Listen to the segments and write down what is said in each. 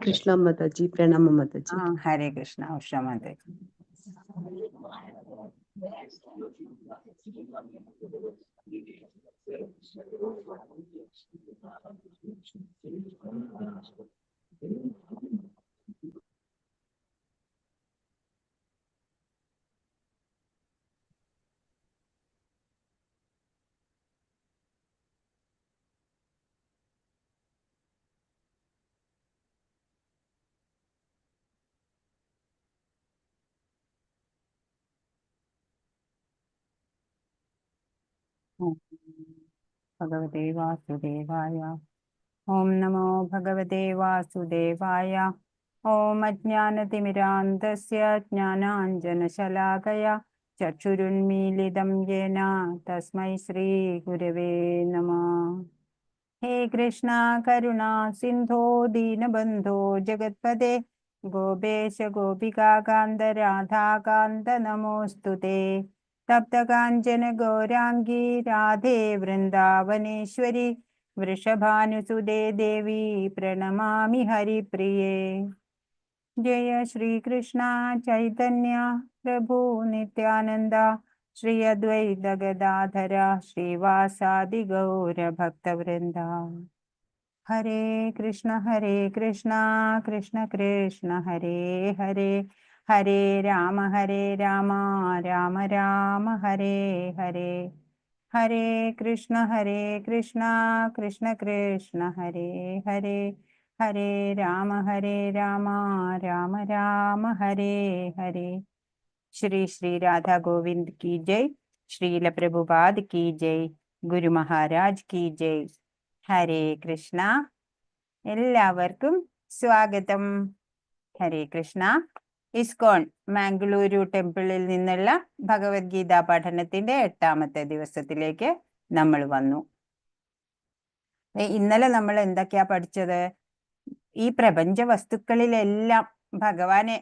Krishna Mataji, Pranama Mataji. Hare Krishna, Usha Mataji. Bhagavate Vasudevaya. Om Namo Bhagavate Vasudevaya. Om Ajnanatimidandasya Jnananjanashalakaya Chakshurunmilidam Yena Tasmai Shri Gurave Namah. He Krishna Karuna Sindho Dinabandho Jagatpade Gopesha Gopika Kanda Radha Kanda Namostute Tapta Kanchana Gaurangi Radhe Vrindavaneshwari Vrishabhanusude Devi Pranamami Hari Priye. Jaya Shri Krishna Chaitanya Prabhu Nityananda Shri Advaita Gadadhara Srivasadi Gaura Bhakta Vrinda. Hare Krishna Krishna Krishna Hare Hare Hare Rama Rama Rama Hare Hare. Hare Krishna Krishna Krishna Hare Hare Hare Rama Rama Rama Hare Hare. Shri Shri Radha Govind ki jai, Srila Prabhupada ki jai, Guru Maharaj ki jai. Hare Krishna. എല്ലാവർക്കും സ്വാഗതം. ഹരേ കൃഷ്ണ. ഇസ്കോൺ മാംഗ്ലൂരു ടെമ്പിളിൽ നിന്നുള്ള ഭഗവത്ഗീത പഠനത്തിന്റെ 8ാമത്തെ ദിവസത്തിലേക്ക് നമ്മൾ വന്നു. ഇന്നലെ നമ്മൾ എന്തൊക്കെയാ പഠിച്ചത്? ഈ പ്രപഞ്ച വസ്തുക്കളിലെല്ലാം ഭഗവാനെ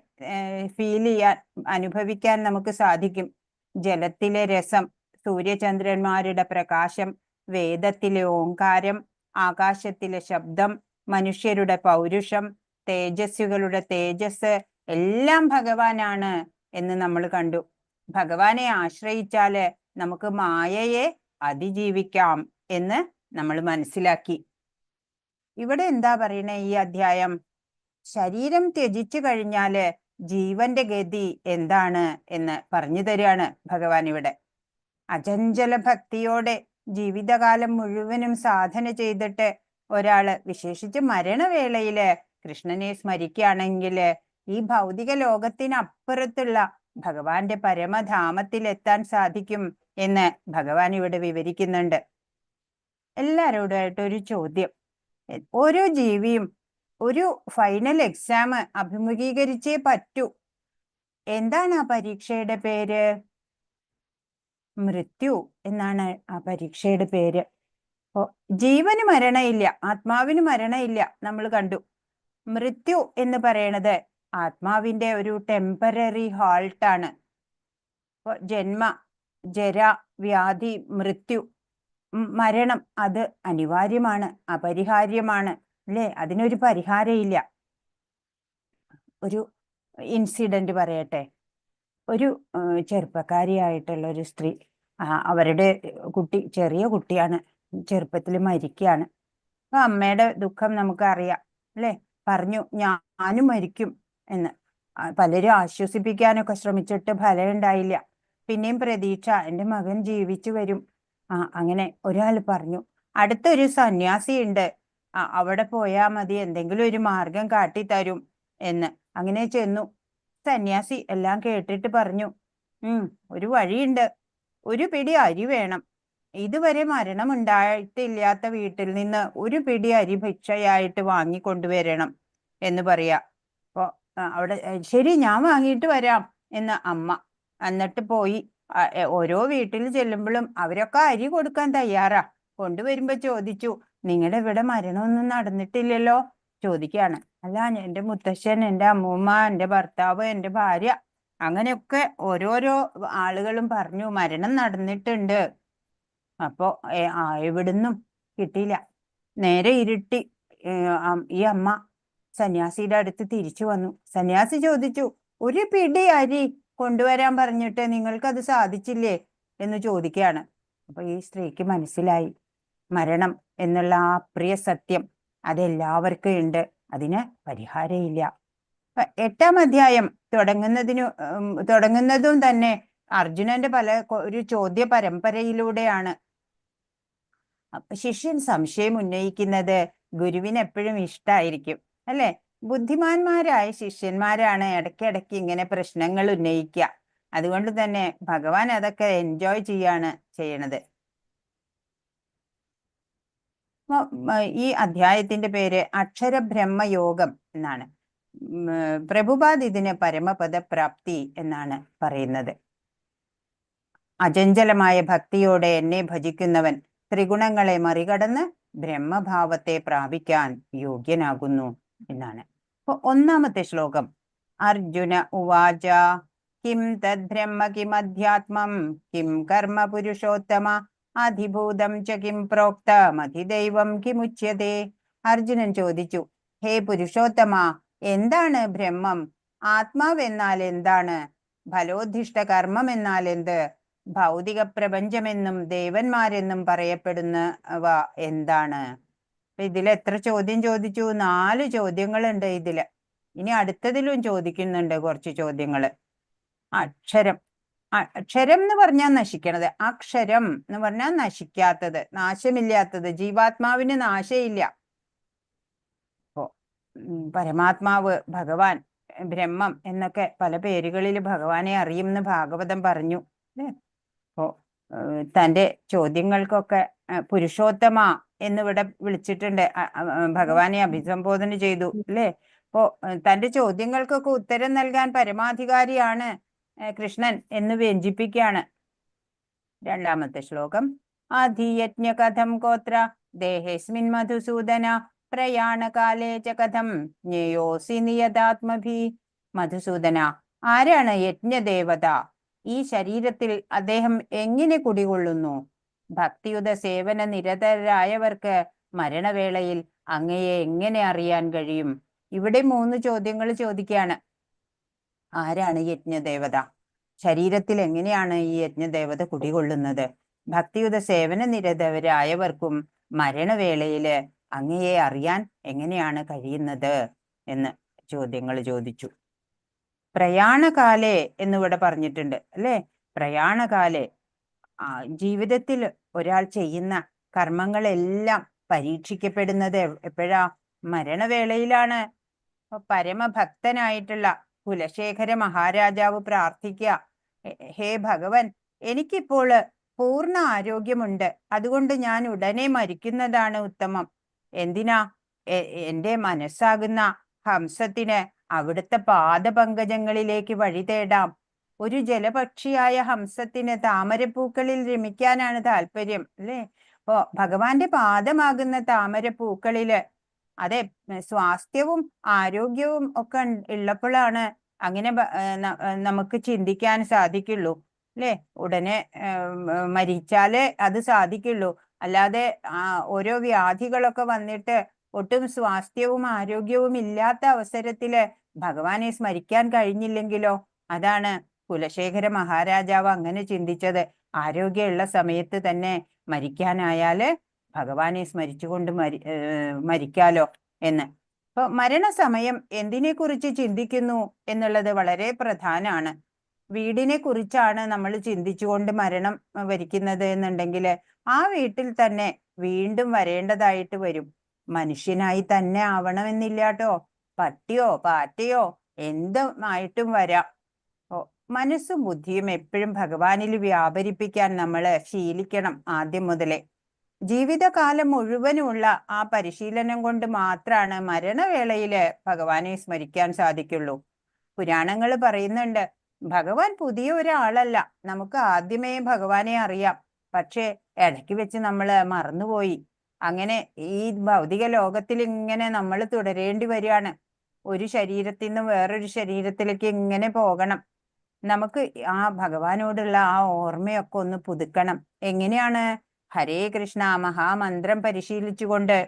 ഫീൽ ചെയ്യാൻ, അനുഭവിക്കാൻ നമുക്ക് സാധിക്കും. ജലത്തിലെ രസം, സൂര്യചന്ദ്രന്മാരുടെ പ്രകാശം, വേദത്തിലെ ഓംകാരം, ആകാശത്തിലെ ശബ്ദം, മനുഷ്യരുടെ പൗരുഷം, തേജസ്സുകളുടെ തേജസ് എല്ലാം ഭഗവാനാണ് എന്ന് നമ്മൾ കണ്ടു. ഭഗവാനെ ആശ്രയിച്ചാല് നമുക്ക് മായയെ അതിജീവിക്കാം എന്ന് നമ്മൾ മനസ്സിലാക്കി. ഇവിടെ എന്താ പറയണേ ഈ അധ്യായം? ശരീരം ത്യജിച്ചു കഴിഞ്ഞാല് ജീവന്റെ ഗതി എന്താണ് എന്ന് പറഞ്ഞു തരികയാണ് ഭഗവാൻ ഇവിടെ. അചഞ്ചല ഭക്തിയോടെ ജീവിതകാലം മുഴുവനും സാധന ചെയ്തിട്ട് ഒരാള്, വിശേഷിച്ച് മരണവേളയില് കൃഷ്ണനെ സ്മരിക്കുകയാണെങ്കില് ഈ ഭൗതിക ലോകത്തിനപ്പുറത്തുള്ള ഭഗവാന്റെ പരമധാമത്തിലെത്താൻ സാധിക്കും എന്ന് ഭഗവാൻ ഇവിടെ വിവരിക്കുന്നുണ്ട്. എല്ലാവരോടായിട്ടൊരു ചോദ്യം. ഓരോ ജീവിയും ഒരു ഫൈനൽ എക്സാം അഭിമുഖീകരിച്ചേ പറ്റൂ. എന്താണ് ആ പരീക്ഷയുടെ പേര്? മൃത്യു എന്നാണ് ആ പരീക്ഷയുടെ പേര്. ജീവന് മരണമില്ല, ആത്മാവിന് മരണമില്ല, നമ്മൾ കണ്ടു. മൃത്യു എന്ന് പറയണത് ആത്മാവിന്റെ ഒരു ടെമ്പററി ഹാൾട്ടാണ്. ജന്മ, ജര, വ്യാധി, മൃത്യു, മരണം അത് അനിവാര്യമാണ്, അപരിഹാര്യമാണ്, അല്ലേ? അതിനൊരു പരിഹാരമില്ല. ഒരു ഇൻസിഡന്റ് പറയട്ടെ. ഒരു ചെറുപ്പക്കാരിയായിട്ടുള്ള ഒരു സ്ത്രീ, അവരുടെ കുട്ടി ചെറിയ കുട്ടിയാണ്, ചെറുപ്പത്തിൽ മരിക്കുകയാണ്. അപ്പൊ അമ്മയുടെ ദുഃഖം നമുക്കറിയാം, അല്ലെ? പറഞ്ഞു ഞാനും മരിക്കും എന്ന്. പലരും ആശ്വസിപ്പിക്കാനൊക്കെ ശ്രമിച്ചിട്ട് ഫലം ഉണ്ടായില്ല. പിന്നെയും പ്രതീക്ഷ, എൻ്റെ മകൻ ജീവിച്ചു വരും. അങ്ങനെ ഒരാൾ പറഞ്ഞു, അടുത്തൊരു സന്യാസി ഉണ്ട്, അവിടെ പോയാ മതി, എന്തെങ്കിലും ഒരു മാർഗം കാട്ടിത്തരും എന്ന്. അങ്ങനെ ചെന്നു. സന്യാസി എല്ലാം കേട്ടിട്ട് പറഞ്ഞു, ഒരു വഴിയുണ്ട്, ഒരു പിടി അരി വേണം. ഇതുവരെ മരണമുണ്ടായിട്ടില്ലാത്ത വീട്ടിൽ നിന്ന് ഒരു പിടി അരി ഭിക്ഷയായിട്ട് വാങ്ങിക്കൊണ്ടുവരണം എന്ന് പറയാ. അപ്പൊ അവിടെ ശരി, ഞാൻ വാങ്ങിയിട്ട് വരാം എന്ന് അമ്മ. എന്നിട്ട് പോയി ഓരോ വീട്ടിൽ ചെല്ലുമ്പോഴും അവരൊക്കെ അരി കൊടുക്കാൻ തയ്യാറാ. കൊണ്ടുവരുമ്പോ ചോദിച്ചു, നിങ്ങളുടെ ഇവിടെ മരണമൊന്നും നടന്നിട്ടില്ലല്ലോ? ചോദിക്കാണ്. അല്ല, എൻ്റെ മുത്തശ്ശൻ, എൻ്റെ അമ്മൂമ്മ, എൻ്റെ ഭർത്താവ്, എൻ്റെ ഭാര്യ, അങ്ങനെയൊക്കെ ഓരോരോ ആളുകളും പറഞ്ഞു മരണം നടന്നിട്ടുണ്ട്. അപ്പോ എവിടുന്നും കിട്ടിയില്ല. നേരെ ഇരുട്ടി. ഈ അമ്മ സന്യാസിയുടെ അടുത്ത് തിരിച്ചു വന്നു. സന്യാസി ചോദിച്ചു, ഒരു പിടി അരി കൊണ്ടുവരാൻ പറഞ്ഞിട്ട് നിങ്ങൾക്കത് സാധിച്ചില്ലേ എന്ന് ചോദിക്കുകയാണ്. അപ്പൊ ഈ സ്ത്രീക്ക് മനസ്സിലായി, മരണം എന്നുള്ള ആ പ്രിയ സത്യം അതെല്ലാവർക്കും ഉണ്ട്, അതിന് പരിഹാരമില്ല. 8-ാം അധ്യായം തുടങ്ങുന്നതും തന്നെ അർജുനന്റെ ഒരു ചോദ്യ പരമ്പരയിലൂടെയാണ്. ശിഷ്യൻ സംശയം ഉന്നയിക്കുന്നത് ഗുരുവിന് എപ്പോഴും ഇഷ്ടായിരിക്കും, അല്ലെ? ബുദ്ധിമാന്മാരായ ശിഷ്യന്മാരാണ് ഇടയ്ക്കിടയ്ക്ക് ഇങ്ങനെ പ്രശ്നങ്ങൾ ഉന്നയിക്കുക. അതുകൊണ്ട് തന്നെ ഭഗവാൻ അതൊക്കെ എൻജോയ് ചെയ്യണത്. ഈ അധ്യായത്തിന്റെ പേര് അക്ഷരബ്രഹ്മയോഗം എന്നാണ്. പ്രഭുപാദ് ഇതിന് പരമപദ പ്രാപ്തി എന്നാണ് പറയുന്നത്. അചഞ്ചലമായ ഭക്തിയോടെ എന്നെ ഭജിക്കുന്നവൻ ത്രിഗുണങ്ങളെ മറികടന്ന് ബ്രഹ്മഭാവത്തെ പ്രാപിക്കാൻ യോഗ്യനാകുന്നു എന്നാണ്. അപ്പൊ 1-ാമത്തെ ശ്ലോകം. അർജുന ഉവാച കിം തദ്ബ്രഹ്മ കിമധ്യാത്മം കിം കർമ്മ പുരുഷോത്തമ അധിഭൂതം ച കിം പ്രോക്തമധിദൈവം കിമുച്യതേ. അർജുനൻ ചോദിച്ചു, ഹേ പുരുഷോത്തമ, എന്താണ് ബ്രഹ്മം? ആത്മാവെന്നാൽ എന്താണ്? ഫലോദ്ധിഷ്ട കർമ്മം എന്നാൽ എന്ത്? ഭൗതിക പ്രപഞ്ചമെന്നും ദേവന്മാരെന്നും പറയപ്പെടുന്നവ എന്താണ്? ഇതിൽ എത്ര ചോദ്യം ചോദിച്ചു? 4 ചോദ്യങ്ങളുണ്ട് ഇതില്. ഇനി അടുത്തതിലും ചോദിക്കുന്നുണ്ട് കുറച്ച് ചോദ്യങ്ങള്. അക്ഷരം എന്ന് പറഞ്ഞാൽ നശിക്കണത്, അക്ഷരം എന്ന് പറഞ്ഞാൽ നശിക്കാത്തത്, നാശമില്ലാത്തത്, ജീവാത്മാവിന് നാശമില്ല. അപ്പോ പരമാത്മാവ്, ഭഗവാൻ, ബ്രഹ്മം എന്നൊക്കെ പല പേരുകളിൽ ഭഗവാനെ അറിയുമെന്ന് ഭാഗവതം പറഞ്ഞു. അപ്പോ തൻ്റെ ചോദ്യങ്ങൾക്കൊക്കെ പുരുഷോത്തമ എന്നിവിടെ വിളിച്ചിട്ടുണ്ട്, ഭഗവാനെ അഭിസംബോധന ചെയ്തു, അല്ലേ? അപ്പോ തൻ്റെ ചോദ്യങ്ങൾക്കൊക്കെ ഉത്തരം നൽകാൻ പരമാധികാരിയാണ് കൃഷ്ണൻ എന്ന് വ്യഞ്ജിപ്പിക്കുകയാണ്. 2-ാമത്തെ ശ്ലോകം. അധിയജ്ഞ കഥം ഗോത്ര ദേഹേസ്മിൻ മധുസൂദന പ്രയാണകാലേ ച കഥം ജ്ഞേയോസി നിയതാത്മഭി. മധുസൂദന, ആരാണ് യജ്ഞദേവത? ഈ ശരീരത്തിൽ അദ്ദേഹം എങ്ങനെ കുടികൊള്ളുന്നു? ഭക്തിയുത സേവന നിരതരായവർക്ക് മരണവേളയിൽ അങ്ങയെ എങ്ങനെ അറിയാൻ കഴിയും? ഇവിടെ 3 ചോദ്യങ്ങൾ ചോദിക്കുകയാണ്. ആരാണ് യജ്ഞദേവത? ശരീരത്തിൽ എങ്ങനെയാണ് ഈ യജ്ഞദേവത കുടികൊള്ളുന്നത്? ഭക്തിയുത സേവന നിരതരായവർക്കും മരണവേളയില് അങ്ങയെ അറിയാൻ എങ്ങനെയാണ് കഴിയുന്നത് എന്ന് ചോദ്യങ്ങൾ ചോദിച്ചു. പ്രയാണകാലേ എന്നിവിടെ പറഞ്ഞിട്ടുണ്ട്, അല്ലെ? പ്രയാണകാലേ, ജീവിതത്തിൽ ഒരാൾ ചെയ്യുന്ന കർമ്മങ്ങളെല്ലാം പരീക്ഷിക്കപ്പെടുന്നത് എപ്പോഴാ? മരണവേളയിലാണ്. പരമഭക്തനായിട്ടുള്ള കുലശേഖര മഹാരാജാവ് പ്രാർത്ഥിക്കുക, ഹേ ഭഗവൻ, എനിക്കിപ്പോൾ പൂർണ്ണ ആരോഗ്യമുണ്ട്, അതുകൊണ്ട് ഞാൻ ഉടനെ മരിക്കുന്നതാണ് ഉത്തമം. എന്തിനാ? എൻ്റെ മനസ്സാകുന്ന ഹംസത്തിന് അവിടുത്തെ പാദപങ്കജങ്ങളിലേക്ക് വഴി തേടാം. ഒരു ജലപക്ഷിയായ ഹംസത്തിന് താമരപ്പൂക്കളിൽ രമിക്കാനാണ് താല്പര്യം, അല്ലേ? അപ്പോ ഭഗവാന്റെ പാദമാകുന്ന താമരപ്പൂക്കളില് അതെ സ്വാസ്ഥ്യവും ആരോഗ്യവും ഒക്കെ ഉള്ളപ്പോഴാണ് അങ്ങനെ നമുക്ക് ചിന്തിക്കാൻ സാധിക്കുള്ളൂ, അല്ലേ? ഉടനെ മരിച്ചാലേ അത് സാധിക്കുള്ളൂ. അല്ലാതെ ഓരോ വ്യാധികളൊക്കെ വന്നിട്ട് ഒട്ടും സ്വാസ്ഥ്യവും ആരോഗ്യവും ഇല്ലാത്ത അവസരത്തില് ഭഗവാനെ സ്മരിക്കാൻ കഴിഞ്ഞില്ലെങ്കിലോ? അതാണ് കുലശേഖര മഹാരാജാവ് അങ്ങനെ ചിന്തിച്ചത്. ആരോഗ്യമുള്ള സമയത്ത് തന്നെ മരിക്കാനായാല് ഭഗവാനെ സ്മരിച്ചുകൊണ്ട് മരിക്കാലോ എന്ന്. അപ്പൊ മരണസമയം എന്തിനെ കുറിച്ച് ചിന്തിക്കുന്നു എന്നുള്ളത് വളരെ പ്രധാനമാണ്. വീടിനെ കുറിച്ചാണ് നമ്മൾ ചിന്തിച്ചുകൊണ്ട് മരണം വരിക്കുന്നത് എന്നുണ്ടെങ്കിൽ ആ വീട്ടിൽ തന്നെ വീണ്ടും വരേണ്ടതായിട്ട് വരും. മനുഷ്യനായി തന്നെ ആവണമെന്നില്ലാട്ടോ, പട്ടിയോ പാറ്റയോ എന്തുമായിട്ടും വരാം. മനസ്സും ബുദ്ധിയും എപ്പോഴും ഭഗവാനിൽ വ്യാപരിപ്പിക്കാൻ നമ്മൾ ശീലിക്കണം ആദ്യം മുതലേ. ജീവിതകാലം മുഴുവനുമുള്ള ആ പരിശീലനം കൊണ്ട് മാത്രമാണ് മരണവേളയില് ഭഗവാനെ സ്മരിക്കാൻ സാധിക്കുള്ളൂ. പുരാണങ്ങൾ പറയുന്നുണ്ട്, ഭഗവാൻ പുതിയ ഒരാളല്ല, നമുക്ക് ആദ്യമേ ഭഗവാനെ അറിയാം, പക്ഷേ ഇടയ്ക്ക് വെച്ച് നമ്മൾ മറന്നുപോയി. അങ്ങനെ ഈ ഭൗതിക ലോകത്തിൽ ഇങ്ങനെ നമ്മൾ തുടരേണ്ടി വരികയാണ്. ഒരു ശരീരത്തിൽ നിന്ന് വേറൊരു ശരീരത്തിലേക്ക് ഇങ്ങനെ പോകണം. നമുക്ക് ആ ഭഗവാനോടുള്ള ആ ഓർമ്മയൊക്കെ ഒന്ന് പുതുക്കണം. എങ്ങനെയാണ്? ഹരേ കൃഷ്ണ മഹാമന്ത്രം പരിശീലിച്ചുകൊണ്ട്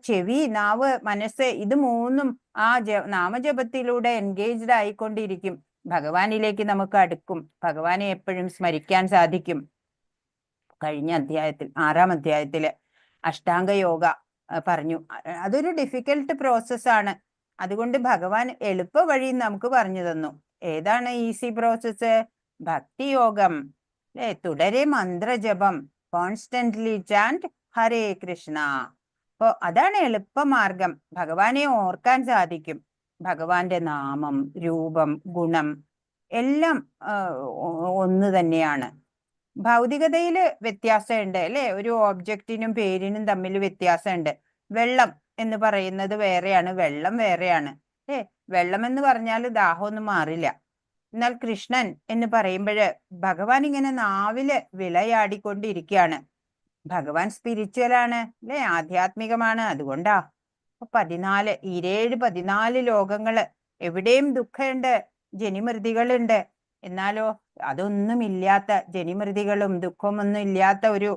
ചെവി, നാവ്, മനസ്സ്, ഇത് മൂന്നും ആ നാമജപത്തിലൂടെ എൻഗേജ്ഡ് ആയിക്കൊണ്ടിരിക്കും. ഭഗവാനിലേക്ക് നമുക്ക് അടുക്കും, ഭഗവാനെ എപ്പോഴും സ്മരിക്കാൻ സാധിക്കും. കഴിഞ്ഞ അധ്യായത്തിൽ 6-ാം അധ്യായത്തില് അഷ്ടാംഗ യോഗ പറഞ്ഞു. അതൊരു ഡിഫിക്കൽട്ട് പ്രോസസ്സാണ്. അതുകൊണ്ട് ഭഗവാൻ എളുപ്പ വഴി നമുക്ക് പറഞ്ഞു തന്നു. ഏതാണ് ഈസി പ്രോസസ്സ്? ഭക്തിയോഗം, അല്ലെ? തുടരെ മന്ത്രജപം, കോൺസ്റ്റന്റ്ലി ചാൻറ്റ് ഹരേ കൃഷ്ണ. അപ്പോ അതാണ് എളുപ്പമാർഗം. ഭഗവാനെ ഓർക്കാൻ സാധിക്കും. ഭഗവാന്റെ നാമം, രൂപം, ഗുണം എല്ലാം ഒന്ന് തന്നെയാണ്. ഭൗതികതയില് വ്യത്യാസമുണ്ട്, അല്ലെ? ഒരു ഓബ്ജക്റ്റിനും പേരിനും തമ്മിൽ വ്യത്യാസമുണ്ട്. വെള്ളം എന്ന് പറയുന്നത് വേറെയാണ്, വെള്ളം വേറെയാണ്, അല്ലേ? വെള്ളം എന്ന് പറഞ്ഞാൽ ദാഹമൊന്നും മാറില്ല. എന്നാൽ കൃഷ്ണൻ എന്ന് പറയുമ്പോഴ് ഭഗവാൻ ഇങ്ങനെ നാവില് വിളയാടിക്കൊണ്ടിരിക്കുകയാണ്. ഭഗവാൻ സ്പിരിച്വലാണ്, അല്ലെ? ആധ്യാത്മികമാണ്. അതുകൊണ്ടാ 14 ലോകങ്ങള്, എവിടെയും ദുഃഖമുണ്ട്, ജനിമൃതികളുണ്ട്. എന്നാലോ അതൊന്നുമില്ലാത്ത, ജനിമൃതികളും ദുഃഖമൊന്നും ഇല്ലാത്ത ഒരു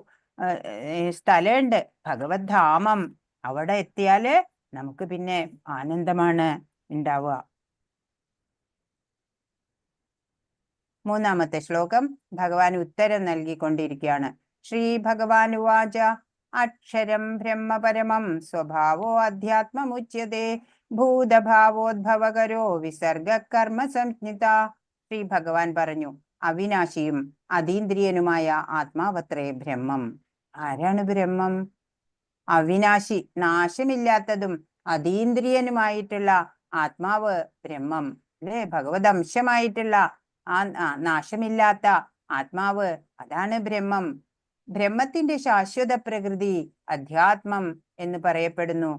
സ്ഥലമുണ്ട്, ഭഗവത് ധാമം. അവിടെ എത്തിയാല് നമുക്ക് പിന്നെ ആനന്ദമാണ് ഉണ്ടാവുക. 3-ാമത്തെ ശ്ലോകം ഭഗവാൻ ഉത്തരം നൽകിക്കൊണ്ടിരിക്കുകയാണ്. ശ്രീ ഭഗവാൻ ഉവാച അക്ഷരം ബ്രഹ്മ പരമം സ്വഭാവോ അധ്യാത്മമുച്യതേ ഭൂതഭാവോദ്ഭവകരോ വിസർഗ കർമ്മ സംജ്ഞിത. ശ്രീ ഭഗവാൻ പറഞ്ഞു, അവിനാശിയും അതീന്ദ്രിയനുമായ ആത്മാവത്രേ ബ്രഹ്മം. ആരാണ് ബ്രഹ്മം? അവിനാശി, നാശമില്ലാത്തതും അതീന്ദ്രിയനുമായിട്ടുള്ള ആത്മാവ് ബ്രഹ്മം, അല്ലേ? ഭഗവത് അംശമായിട്ടുള്ള ആ നാശമില്ലാത്ത ആത്മാവ്, അതാണ് ബ്രഹ്മം. ബ്രഹ്മത്തിന്റെ ശാശ്വത പ്രകൃതി അധ്യാത്മം എന്ന് പറയപ്പെടുന്നു.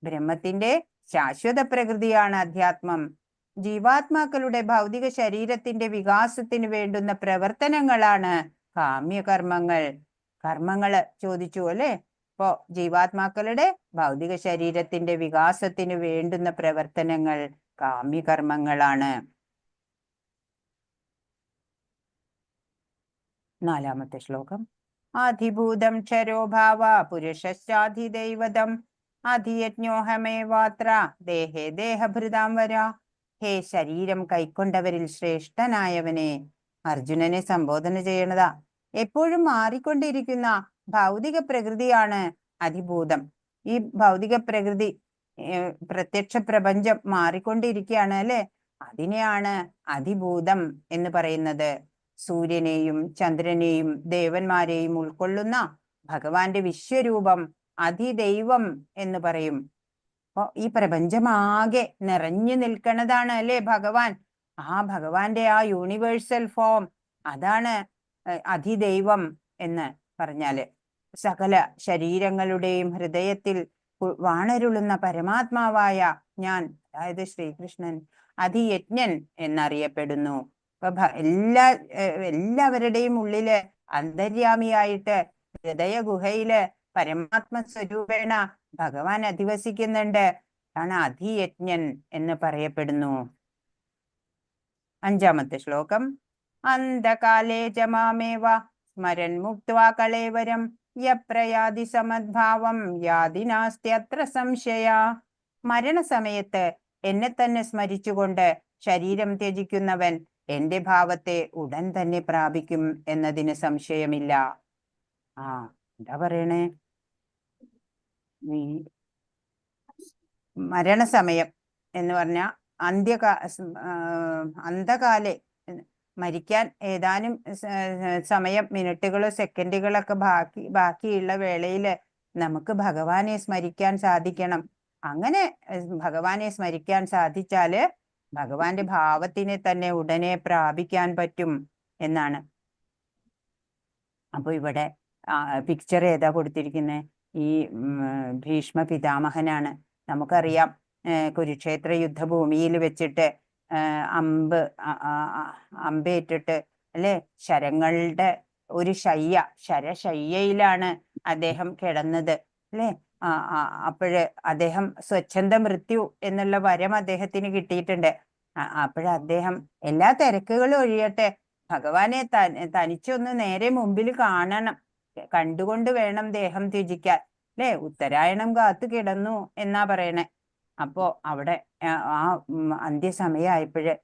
ബ്രഹ്മത്തിന്റെ ശാശ്വത പ്രകൃതിയാണ് അധ്യാത്മം. ജീവാത്മാക്കളുടെ ഭൗതിക ശരീരത്തിന്റെ വികാസത്തിന് വേണ്ടുന്ന പ്രവർത്തനങ്ങളാണ് കാമ്യകർമ്മങ്ങൾ. കർമ്മങ്ങള് ചോദിച്ചു, അല്ലെ? ഇപ്പോ ജീവാത്മാക്കളുടെ ഭൗതിക ശരീരത്തിന്റെ വികാസത്തിന് വേണ്ടുന്ന പ്രവർത്തനങ്ങൾ കാമ്യകർമ്മങ്ങളാണ്. 4-ാമത്തെ ശ്ലോകം അധിഭൂതം ക്ഷരോഭാവ പുരുഷശ്ചാധിദൈവതം അധിയജ്ഞോഹമേവാത്ര ദേഹേ ദേഹഭൃതാം വര. ഹേ ശരീരം കൈക്കൊണ്ടവരിൽ ശ്രേഷ്ഠനായവനെ. അർജുനനെ സംബോധന ചെയ്യണതാ. എപ്പോഴും മാറിക്കൊണ്ടിരിക്കുന്ന ഭൗതിക പ്രകൃതിയാണ് അധിഭൂതം. ഈ ഭൗതിക പ്രകൃതി, പ്രത്യക്ഷ പ്രപഞ്ചം മാറിക്കൊണ്ടിരിക്കുകയാണ്, അല്ലെ? അതിനെയാണ് അധിഭൂതം എന്ന് പറയുന്നത്. സൂര്യനെയും ചന്ദ്രനെയും ദേവന്മാരെയും ഉൾക്കൊള്ളുന്ന ഭഗവാന്റെ വിശ്വരൂപം അധിദൈവം എന്ന് പറയും. അപ്പൊ ഈ പ്രപഞ്ചമാകെ നിറഞ്ഞു നിൽക്കുന്നതാണ്, അല്ലെ ഭഗവാൻ? ആ ഭഗവാന്റെ ആ യൂണിവേഴ്സൽ ഫോം, അതാണ് അധിദൈവം എന്ന് പറഞ്ഞാല്. സകല ശരീരങ്ങളുടെയും ഹൃദയത്തിൽ വാണരുളുന്ന പരമാത്മാവായ ഞാൻ, അതായത് ശ്രീകൃഷ്ണൻ, അധിയജ്ഞൻ എന്നറിയപ്പെടുന്നു. അപ്പൊ എല്ലാവരുടെയും ഉള്ളില് അന്തര്യാമിയായിട്ട് ഹൃദയ ഗുഹയില് പരമാത്മ സ്വരൂപേണ ഭഗവാൻ അധിവസിക്കുന്നുണ്ട്. ആണ് അധിയജ്ഞൻ എന്ന് പറയപ്പെടുന്നു. 5-ാമത്തെ ശ്ലോകം അന്ധകാലേ ച മാമേവ സ്മരൻ മുക്ത്വാ കളേവരം യപ്രയാതി സമദ്ഭാവം യാതി നാസ്ത്യത്ര സംശയ. മരണസമയത്ത് എന്നെ തന്നെ സ്മരിച്ചുകൊണ്ട് ശരീരം ത്യജിക്കുന്നവൻ എന്റെ ഭാവത്തെ ഉടൻ തന്നെ പ്രാപിക്കും എന്നതിന് സംശയമില്ല. എന്താ പറയണേ? മരണസമയം എന്ന് പറഞ്ഞ അന്ധകാലെ, മരിക്കാൻ ഏതാനും സമയം, മിനിറ്റുകളോ സെക്കൻഡുകളൊക്കെ ബാക്കിയുള്ള വേളയില് നമുക്ക് ഭഗവാനെ സ്മരിക്കാൻ സാധിക്കണം. അങ്ങനെ ഭഗവാനെ സ്മരിക്കാൻ സാധിച്ചാല് ഭഗവാന്റെ ഭാവത്തിനെ തന്നെ ഉടനെ പ്രാപിക്കാൻ പറ്റും എന്നാണ്. അപ്പൊ ഇവിടെ പിക്ചർ ഏതാ കൊടുത്തിരിക്കുന്നത്? ഈ ഭീഷ്മ പിതാമഹനാണ്. നമുക്കറിയാം, കുരുക്ഷേത്ര യുദ്ധഭൂമിയിൽ വെച്ചിട്ട് അമ്പേറ്റിട്ട്, അല്ലെ? ശരങ്ങളുടെ ഒരു ശരശയ്യയിലാണ് അദ്ദേഹം കിടന്നത്, അല്ലെ? അപ്പോഴ് അദ്ദേഹം സ്വച്ഛന്ത മൃത്യു എന്നുള്ള വരം അദ്ദേഹത്തിന് കിട്ടിയിട്ടുണ്ട്. അദ്ദേഹം എല്ലാ തിരക്കുകളും ഒഴിയട്ടെ, ഭഗവാനെ തനിച്ചൊന്ന് നേരെ മുമ്പിൽ കാണണം, കണ്ടുകൊണ്ട് വേണം ദേഹം ത്യജിക്കാൻ, അല്ലെ? ഉത്തരായണം കാത്തു കിടന്നു എന്നാ പറയണേ. അപ്പോ അവിടെ ആ അന്ത്യസമയമായപ്പോഴ്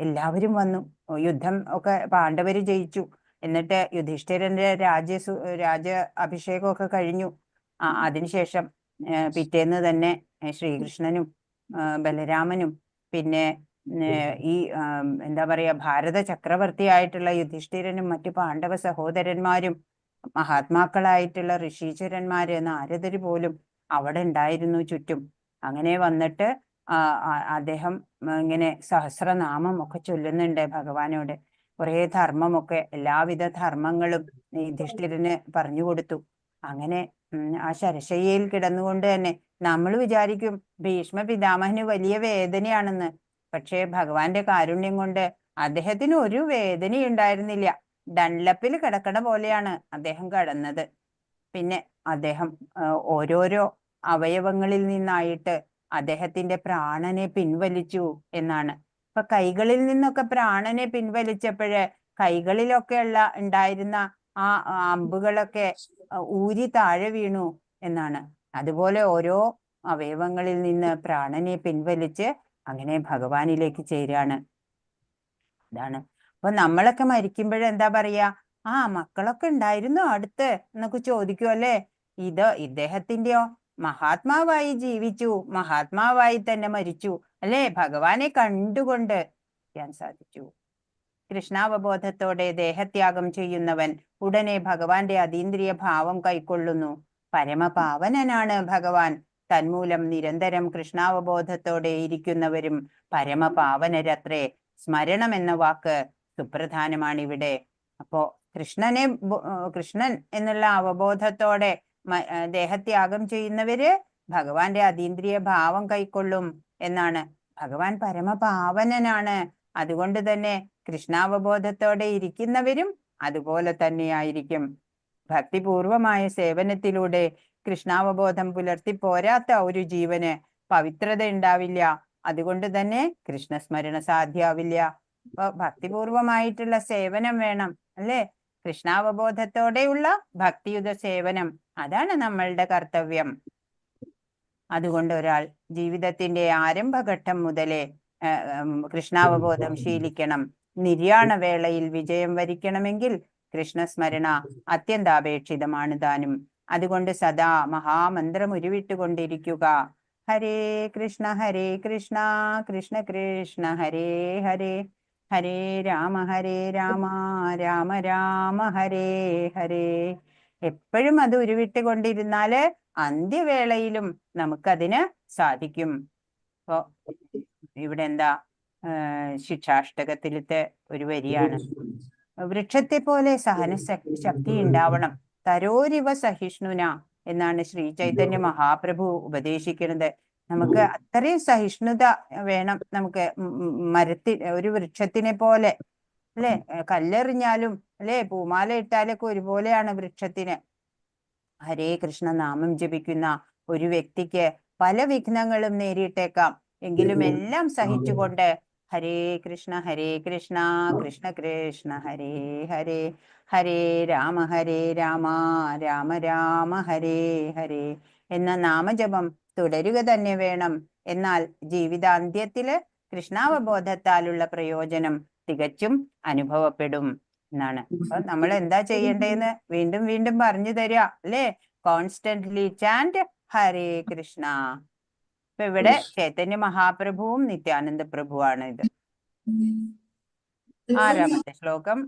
എല്ലാവരും വന്നു. യുദ്ധം ഒക്കെ പാണ്ഡവര് ജയിച്ചു. എന്നിട്ട് യുധിഷ്ഠിരന്റെ രാജ അഭിഷേകമൊക്കെ കഴിഞ്ഞു. അതിനുശേഷം പിറ്റേന്ന് തന്നെ ശ്രീകൃഷ്ണനും ബലരാമനും പിന്നെ ഈ എന്താ പറയാ ഭാരത ചക്രവർത്തിയായിട്ടുള്ള യുധിഷ്ഠിരനും മറ്റു പാണ്ഡവ സഹോദരന്മാരും മഹാത്മാക്കളായിട്ടുള്ള ഋഷീശ്വരന്മാര് നാരദര് പോലും അവിടെ ഉണ്ടായിരുന്നു ചുറ്റും. അങ്ങനെ വന്നിട്ട് അദ്ദേഹം ഇങ്ങനെ സഹസ്രനാമം ഒക്കെ ചൊല്ലുന്നുണ്ട് ഭഗവാനോട്. കുറെ ധർമ്മമൊക്കെ എല്ലാവിധ ധർമ്മങ്ങളും യുധിഷ്ഠിരന് പറഞ്ഞു കൊടുത്തു. അങ്ങനെ ആ ശരശയ്യയിൽ കിടന്നുകൊണ്ട് തന്നെ നമ്മൾ വിചാരിക്കും ഭീഷ്മ പിതാമഹന് വലിയ വേദനയാണെന്ന്. പക്ഷേ ഭഗവാന്റെ കാരുണ്യം കൊണ്ട് അദ്ദേഹത്തിന് ഒരു വേദനയും ഉണ്ടായിരുന്നില്ല. ഡൺലപ്പിൽ കിടക്കണ പോലെയാണ് അദ്ദേഹം കിടന്നത്. പിന്നെ അദ്ദേഹം ഓരോരോ അവയവങ്ങളിൽ നിന്നായിട്ട് അദ്ദേഹത്തിന്റെ പ്രാണനെ പിൻവലിച്ചു എന്നാണ്. ഇപ്പൊ കൈകളിൽ നിന്നൊക്കെ പ്രാണനെ പിൻവലിച്ചപ്പോഴ് കൈകളിലൊക്കെ ഉണ്ടായിരുന്ന ആ അമ്പുകളൊക്കെ ഊരി താഴെ വീണു എന്നാണ്. അതുപോലെ ഓരോ അവയവങ്ങളിൽ നിന്ന് പ്രാണനെ പിൻവലിച്ച് അങ്ങനെ ഭഗവാനിലേക്ക് ചേരാണ്. ഇതാണ്. അപ്പൊ നമ്മളൊക്കെ മരിക്കുമ്പോഴെന്താ പറയാ? മക്കളൊക്കെ ഉണ്ടായിരുന്നു അടുത്ത് എന്നൊക്കെ ചോദിക്കുമല്ലേ? ഇദ്ദേഹത്തിന്റെയോ മഹാത്മാവായി ജീവിച്ചു, മഹാത്മാവായി തന്നെ മരിച്ചു, അല്ലേ? ഭഗവാനെ കണ്ടുകൊണ്ട് സാധിച്ചു. കൃഷ്ണാവബോധത്തോടെ ദേഹത്യാഗം ചെയ്യുന്നവൻ ഉടനെ ഭഗവാന്റെ അതീന്ദ്രിയ ഭാവം കൈക്കൊള്ളുന്നു. പരമപാവനനാണ് ഭഗവാൻ. തന്മൂലം നിരന്തരം കൃഷ്ണാവബോധത്തോടെ ഇരിക്കുന്നവരും പരമപാവനരത്രേ. സ്മരണം എന്ന വാക്ക് സുപ്രധാനമാണിവിടെ. അപ്പോ കൃഷ്ണൻ എന്നുള്ള അവബോധത്തോടെ ദേഹത്യാഗം ചെയ്യുന്നവര് ഭഗവാന്റെ അതീന്ദ്രിയ ഭാവം കൈക്കൊള്ളും എന്നാണ്. ഭഗവാൻ പരമപാവനനാണ്. അതുകൊണ്ട് തന്നെ കൃഷ്ണാവബോധത്തോടെ ഇരിക്കുന്നവരും അതുപോലെ തന്നെയായിരിക്കും. ഭക്തിപൂർവമായ സേവനത്തിലൂടെ കൃഷ്ണാവബോധം പുലർത്തി പോരാത്ത ഒരു ജീവന് പവിത്രത ഉണ്ടാവില്ല. അതുകൊണ്ട് തന്നെ കൃഷ്ണസ്മരണ സാധ്യാവില്ല. അപ്പൊ ഭക്തിപൂർവമായിട്ടുള്ള സേവനം വേണം, അല്ലേ? കൃഷ്ണാവബോധത്തോടെയുള്ള ഭക്തിയുത സേവനം, അതാണ് നമ്മളുടെ കർത്തവ്യം. അതുകൊണ്ട് ഒരാൾ ജീവിതത്തിന്റെ ആരംഭഘട്ടം മുതലേ കൃഷ്ണാവബോധം ശീലിക്കണം. നിര്യാണവേളയിൽ വിജയം വരിക്കണമെങ്കിൽ കൃഷ്ണസ്മരണ അത്യന്താപേക്ഷിതമാണ് താനും. അതുകൊണ്ട് സദാ മഹാമന്ത്രം ഉരുവിട്ടുകൊണ്ടിരിക്കുക. ഹരേ കൃഷ്ണ കൃഷ്ണ കൃഷ്ണ ഹരേ ഹരേ, ഹരേ രാമ രാമ രാമ ഹരേ ഹരേ. എപ്പോഴും അത് ഉരുവിട്ടുകൊണ്ടിരുന്നാല് അന്ത്യവേളയിലും നമുക്കതിന് സാധിക്കും. അപ്പോ ഇവിടെ എന്താ ശിക്ഷാഷ്ടകത്തിലത്തെ ഒരു വരിയാണ്. വൃക്ഷത്തെ പോലെ സഹന ശക്തി ഉണ്ടാവണം. തരോരിവ സഹിഷ്ണുന എന്നാണ് ശ്രീ ചൈതന്യ മഹാപ്രഭു ഉപദേശിക്കുന്നത്. നമുക്ക് അത്രയും സഹിഷ്ണുത വേണം. നമുക്ക് ഒരു വൃക്ഷത്തിനെ പോലെ, അല്ലെ? കല്ലെറിഞ്ഞാലും അല്ലെ പൂമാല ഇട്ടാലൊക്കെ ഒരുപോലെയാണ് വൃക്ഷത്തിന്. ഹരേ കൃഷ്ണ നാമം ജപിക്കുന്ന ഒരു വ്യക്തിക്ക് പല വിഘ്നങ്ങളും നേരിട്ടേക്കാം. എങ്കിലും എല്ലാം സഹിച്ചുകൊണ്ട് ഹരേ കൃഷ്ണ കൃഷ്ണ കൃഷ്ണ ഹരേ ഹരേ, ഹരേ രാമ രാമ രാമ ഹരേ ഹരേ എന്ന നാമജപം തുടരുക തന്നെ വേണം. എന്നാൽ ജീവിതാന്ത്യത്തില് കൃഷ്ണാവബോധത്താലുള്ള പ്രയോജനം തികച്ചും അനുഭവപ്പെടും എന്നാണ്. അപ്പൊ നമ്മൾ എന്താ ചെയ്യേണ്ടതെന്ന് വീണ്ടും വീണ്ടും പറഞ്ഞു തരിക, അല്ലേ? കോൺസ്റ്റന്റ്ലി ചാൻറ്റ് ഹരേ കൃഷ്ണ. ഇപ്പൊ ഇവിടെ ചൈതന്യ മഹാപ്രഭുവും നിത്യാനന്ദ പ്രഭുവാണ് ഇത്. 6ാമത്തെ ശ്ലോകം.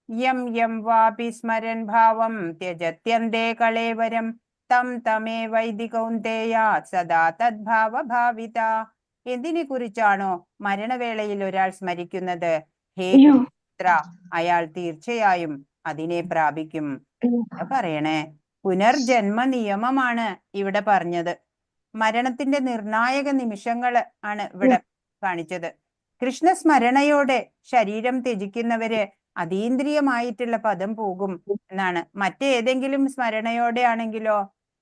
യം യം വാപി സ്മരൻ ഭാവം ത്യജത്യന്തേ കളേവരം തം തമേ വൈദി കൗന്ദേയ സദാ തദ്ഭാവ ഭാവിത. എന്തിനെ കുറിച്ചാണോ മരണവേളയിൽ ഒരാൾ സ്മരിക്കുന്നത്, ഹേ പുത്ര, അയാൾ തീർച്ചയായും അതിനെ പ്രാപിക്കും. പറയണേ, പുനർജന്മ നിയമമാണ് ഇവിടെ പറഞ്ഞത്. മരണത്തിന്റെ നിർണായക നിമിഷങ്ങൾ ആണ് ഇവിടെ കാണിച്ചത്. കൃഷ്ണസ്മരണയോടെ ശരീരം ത്യജിക്കുന്നവര് അതീന്ദ്രിയമായിട്ടുള്ള പദം പോകും എന്നാണ്. മറ്റേതെങ്കിലും സ്മരണയോടെ ആണെങ്കിലോ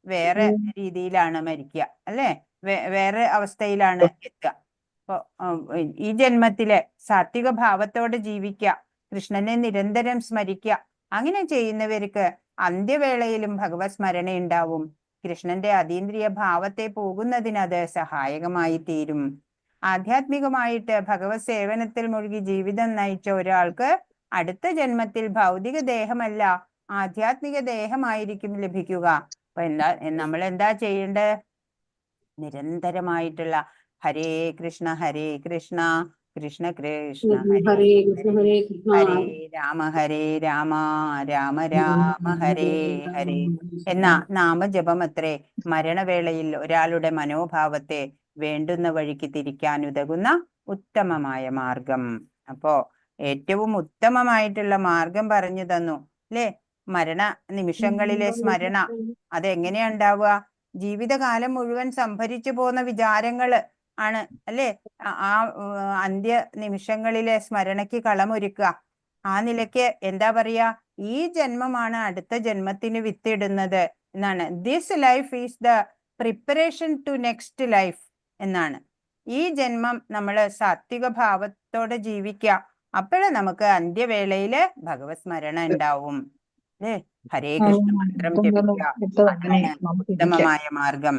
വേറെ രീതിയിലാണ് മരിക്കുക, അല്ലെ? വേറെ അവസ്ഥയിലാണ് എത്തുക. അപ്പൊ ഈ ജന്മത്തിലെ സാത്വിക ഭാവത്തോടെ ജീവിക്കുക, കൃഷ്ണനെ നിരന്തരം സ്മരിക്കുക. അങ്ങനെ ചെയ്യുന്നവർക്ക് അന്ത്യവേളയിലും ഭഗവത് സ്മരണയുണ്ടാവും. കൃഷ്ണന്റെ അതീന്ദ്രിയ ഭാവത്തെ പോകുന്നതിന് അത് സഹായകമായി തീരും. ആധ്യാത്മികമായിട്ട് ഭഗവത് സേവനത്തിൽ മുഴുകി ജീവിതം നയിച്ച ഒരാൾക്ക് അടുത്ത ജന്മത്തിൽ ഭൗതിക ദേഹമല്ല ആധ്യാത്മിക ദേഹമായിരിക്കും ലഭിക്കുക. അപ്പൊ നമ്മൾ എന്താ ചെയ്യേണ്ടത്? നിരന്തരമായിട്ടുള്ള ഹരേ കൃഷ്ണ കൃഷ്ണ കൃഷ്ണ ഹരേ ഹരേ കൃഷ്ണ ഹരേ ഹരേ കൃഷ്ണ ഹരേ രാമ രാമ രാമ ഹരേ ഹരേ എന്ന നാമജപം അത്രേ മരണവേളയിൽ ഒരാളുടെ മനോഭാവത്തെ വേണ്ടുന്ന വഴിക്ക് തിരിക്കാൻ ഉതകുന്ന ഉത്തമമായ മാർഗം. അപ്പോ ഏറ്റവും ഉത്തമമായിട്ടുള്ള മാർഗം പറഞ്ഞു തന്നു അല്ലേ? മരണ നിമിഷങ്ങളിലെ സ്മരണ അതെങ്ങനെയാ ഉണ്ടാവുക? ജീവിതകാലം മുഴുവൻ സംഭരിച്ചു പോന്ന വിചാരങ്ങള് ആണ് അല്ലേ ആ അന്ത്യ നിമിഷങ്ങളിലെ സ്മരണയ്ക്ക് കളമൊരുക്കുക. ആ നിലയ്ക്ക് എന്താ പറയാ? ഈ ജന്മമാണ് അടുത്ത ജന്മത്തിന് വിത്തിടുന്നത് എന്നാണ്. This life is the preparation to next life എന്നാണ്. ഈ ജന്മം നമ്മൾ സാത്വിക ഭാവത്തോടെ ജീവിക്കുക. അപ്പോഴേ നമുക്ക് അന്ത്യവേളയില് ഭഗവത് സ്മരണ ഉണ്ടാവും. അല്ലേ? ഹരേ കൃഷ്ണ മന്ത്രം ജപിക്കുക, അതാണ് ഉത്തമമായ മാർഗം.